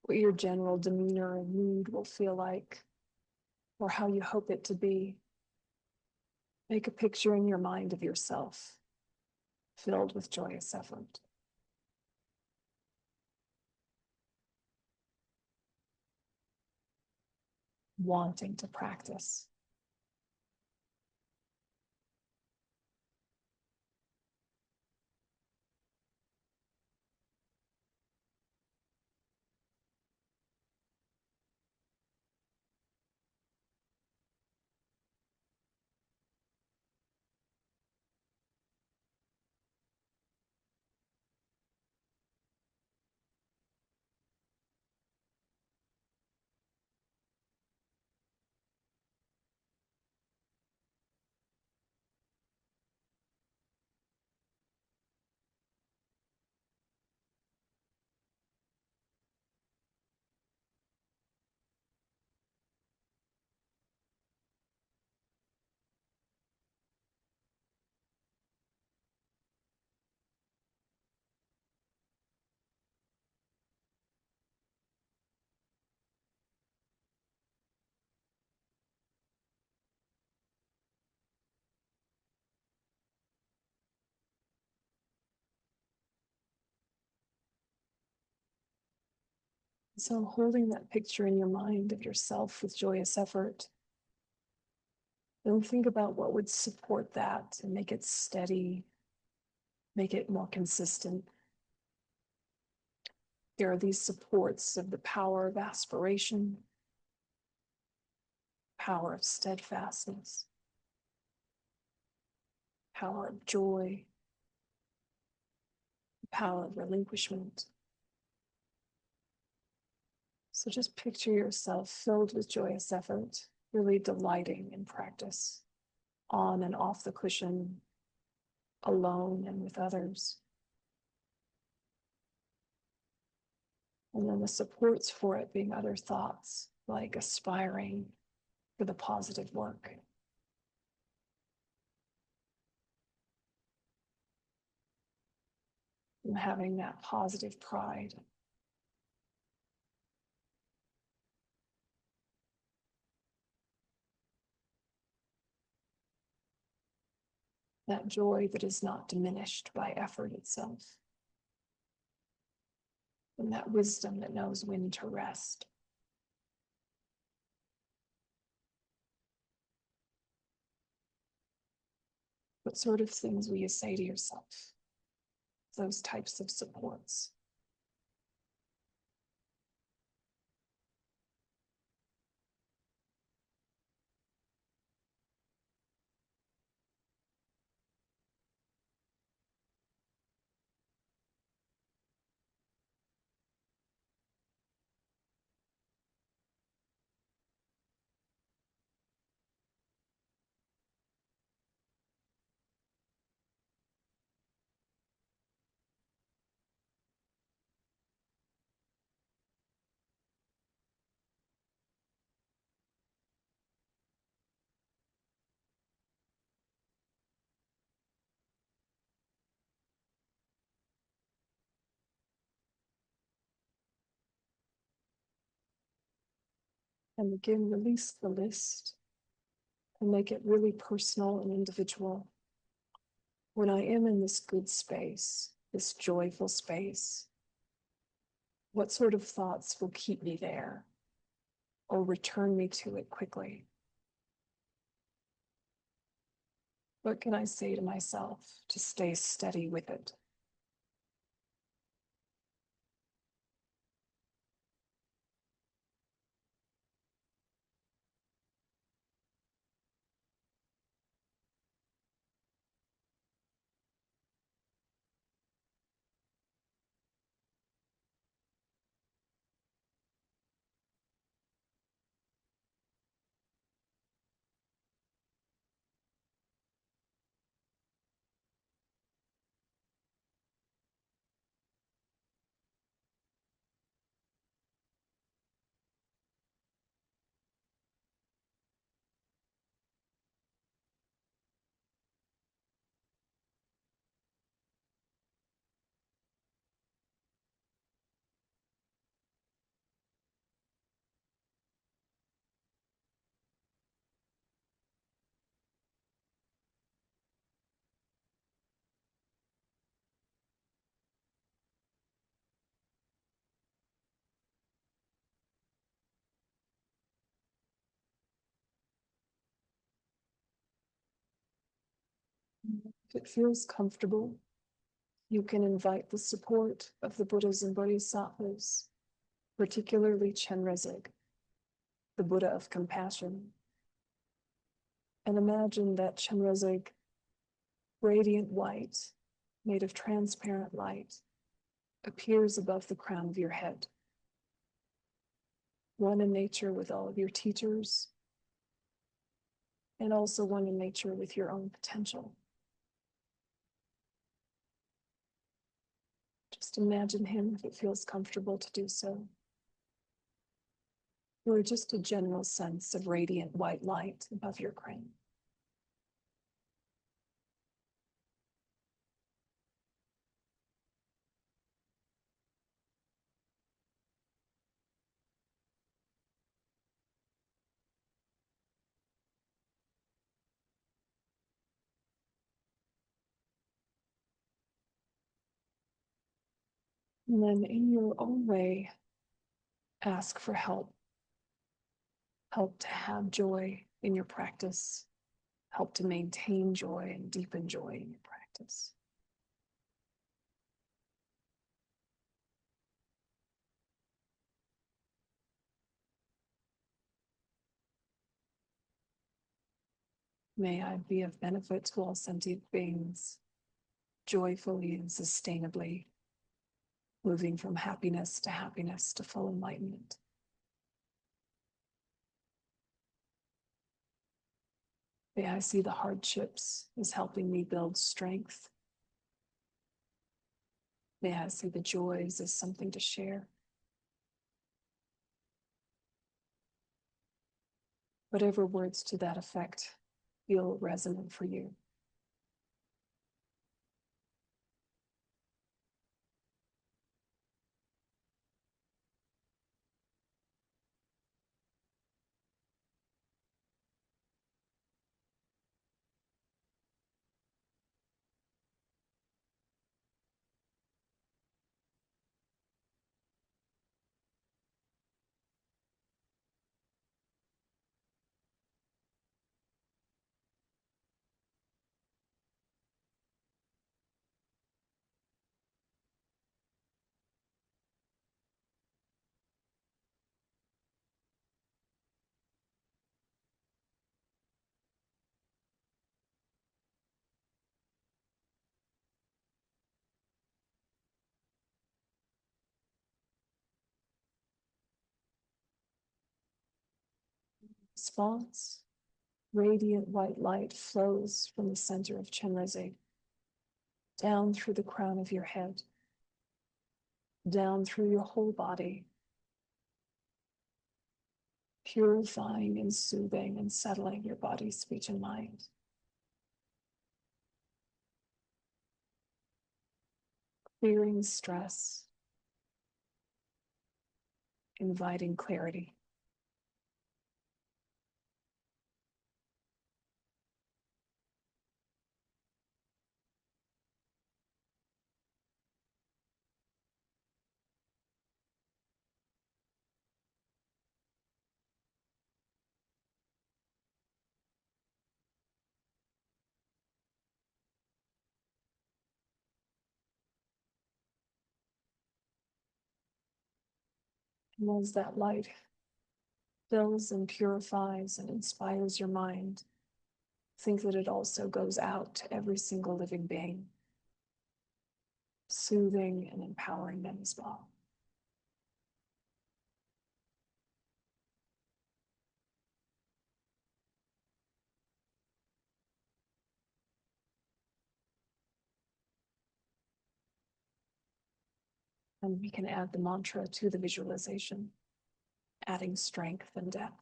What your general demeanor and mood will feel like, or how you hope it to be. Make a picture in your mind of yourself filled with joyous effort. Wanting to practice. So holding that picture in your mind of yourself with joyous effort, then think about what would support that and make it steady, make it more consistent. There are these supports of the power of aspiration, power of steadfastness, power of joy, power of relinquishment. So just picture yourself filled with joyous effort, really delighting in practice, on and off the cushion, alone and with others. And then the supports for it being other thoughts, like aspiring for the positive work. And having that positive pride. That joy that is not diminished by effort itself. And that wisdom that knows when to rest. What sort of things will you say to yourself? Those types of supports. And again, release the list and make it really personal and individual. When I am in this good space, this joyful space, what sort of thoughts will keep me there or return me to it quickly? What can I say to myself to stay steady with it? If it feels comfortable, you can invite the support of the Buddhas and Bodhisattvas, particularly Chenrezig, the Buddha of compassion. And imagine that Chenrezig, radiant white, made of transparent light, appears above the crown of your head. One in nature with all of your teachers, and also one in nature with your own potential. Just imagine him if it feels comfortable to do so. Or just a general sense of radiant white light above your crown. And then in your own way, ask for help. Help to have joy in your practice. Help to maintain joy and deepen joy in your practice. May I be of benefit to all sentient beings, joyfully and sustainably, moving from happiness to full enlightenment. May I see the hardships as helping me build strength. May I see the joys as something to share. Whatever words to that effect feel resonant for you. Response, radiant white light flows from the center of Chenrezig, down through the crown of your head, down through your whole body, purifying and soothing and settling your body, speech, and mind. Clearing stress, inviting clarity. And as that light fills and purifies and inspires your mind, think that it also goes out to every single living being, soothing and empowering them as well. And we can add the mantra to the visualization, adding strength and depth.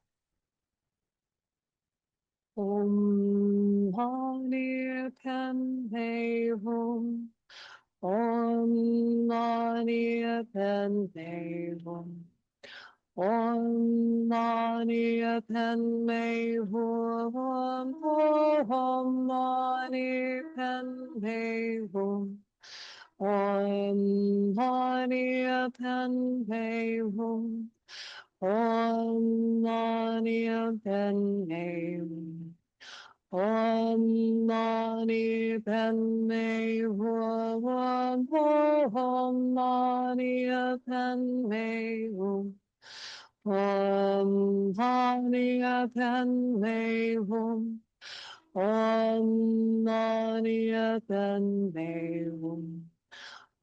Om Mani Padme Hum. Om Mani Padme Hum. Om Mani Padme Hum. Om Mani Padme Hum. Om Mani Padme Hum. Om Mani Padme Hum. Om Mani Padme Hum. Om Mani Padme Hum. Om Mani Padme Hum. Om Mani Padme Hum.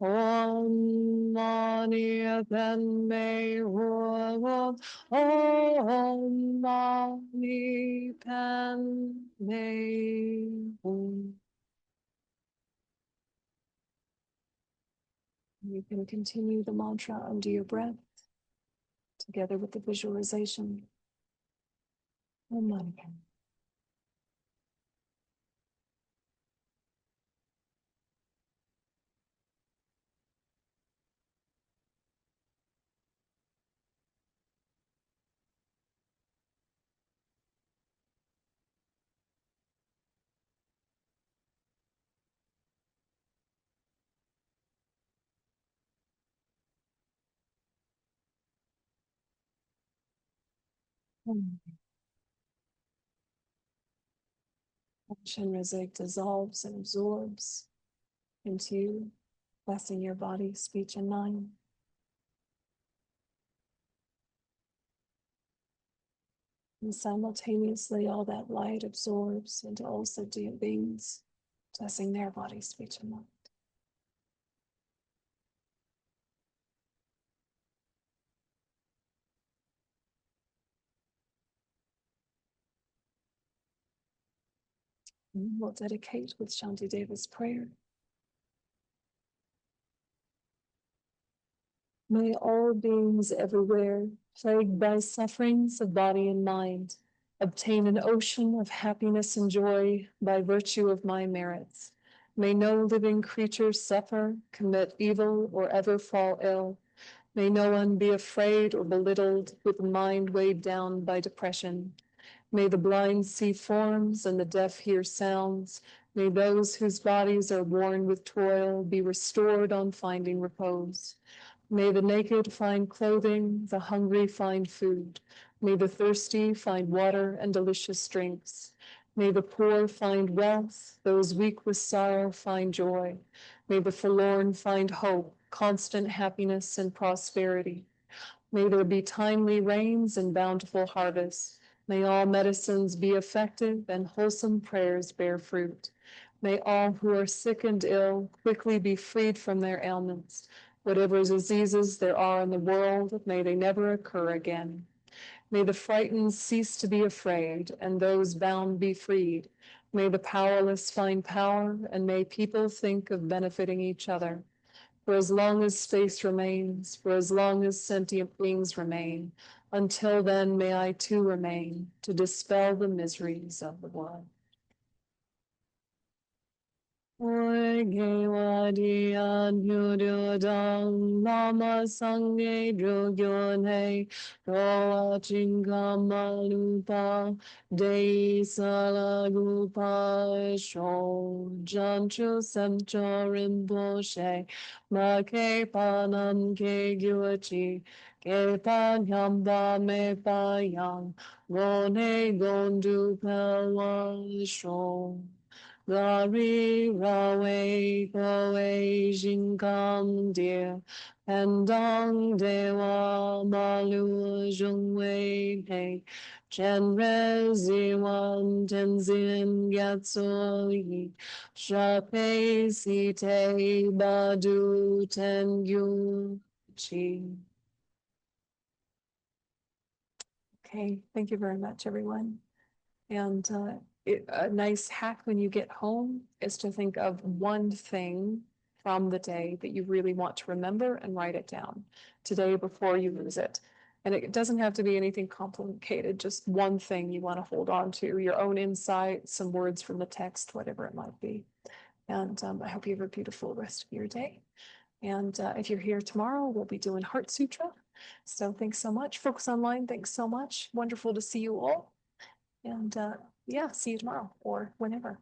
Om Mani Padme Hum. Om Mani Padme Hum. You can continue the mantra under your breath, together with the visualization. Om Mani Padme. Shenrezig dissolves and absorbs into you, blessing your body, speech, and mind. And simultaneously, all that light absorbs into all sentient beings, blessing their body, speech, and mind. And we'll dedicate with Shanti Deva's prayer. May all beings everywhere, plagued by sufferings of body and mind, obtain an ocean of happiness and joy by virtue of my merits. May no living creature suffer, commit evil, or ever fall ill. May no one be afraid or belittled with a mind weighed down by depression. May the blind see forms and the deaf hear sounds. May those whose bodies are worn with toil be restored on finding repose. May the naked find clothing, the hungry find food. May the thirsty find water and delicious drinks. May the poor find wealth, those weak with sorrow find joy. May the forlorn find hope, constant happiness and prosperity. May there be timely rains and bountiful harvests. May all medicines be effective and wholesome prayers bear fruit. May all who are sick and ill quickly be freed from their ailments. Whatever diseases there are in the world, may they never occur again. May the frightened cease to be afraid, and those bound be freed. May the powerless find power, and may people think of benefiting each other. For as long as space remains, for as long as sentient beings remain, until then may I too remain to dispel the miseries of the world. Oi gewa dian yudu dang lama sangye drugyon hei roa chingama lupa dei salagupa sho janchu semcho rinpoche ma ke panam ke gyuachi ke pan yamba me pa yang gone gondu pelwa sho Lari Rawe Goe Jinkam Dear Pendong Dewa Malu Jungwei Pei Chen Rezi Wan Tenzin Gyatso Yi Shape Site Badu Tengu Chi. Okay, thank you very much, everyone. And a nice hack when you get home is to think of one thing from the day that you really want to remember and write it down today before you lose it. And it doesn't have to be anything complicated, just one thing you want to hold on to, your own insight, some words from the text, whatever it might be. And I hope you have a beautiful rest of your day. And if you're here tomorrow, we'll be doing Heart Sutra. So thanks so much. Focus Online, thanks so much. Wonderful to see you all. And yeah, see you tomorrow or whenever.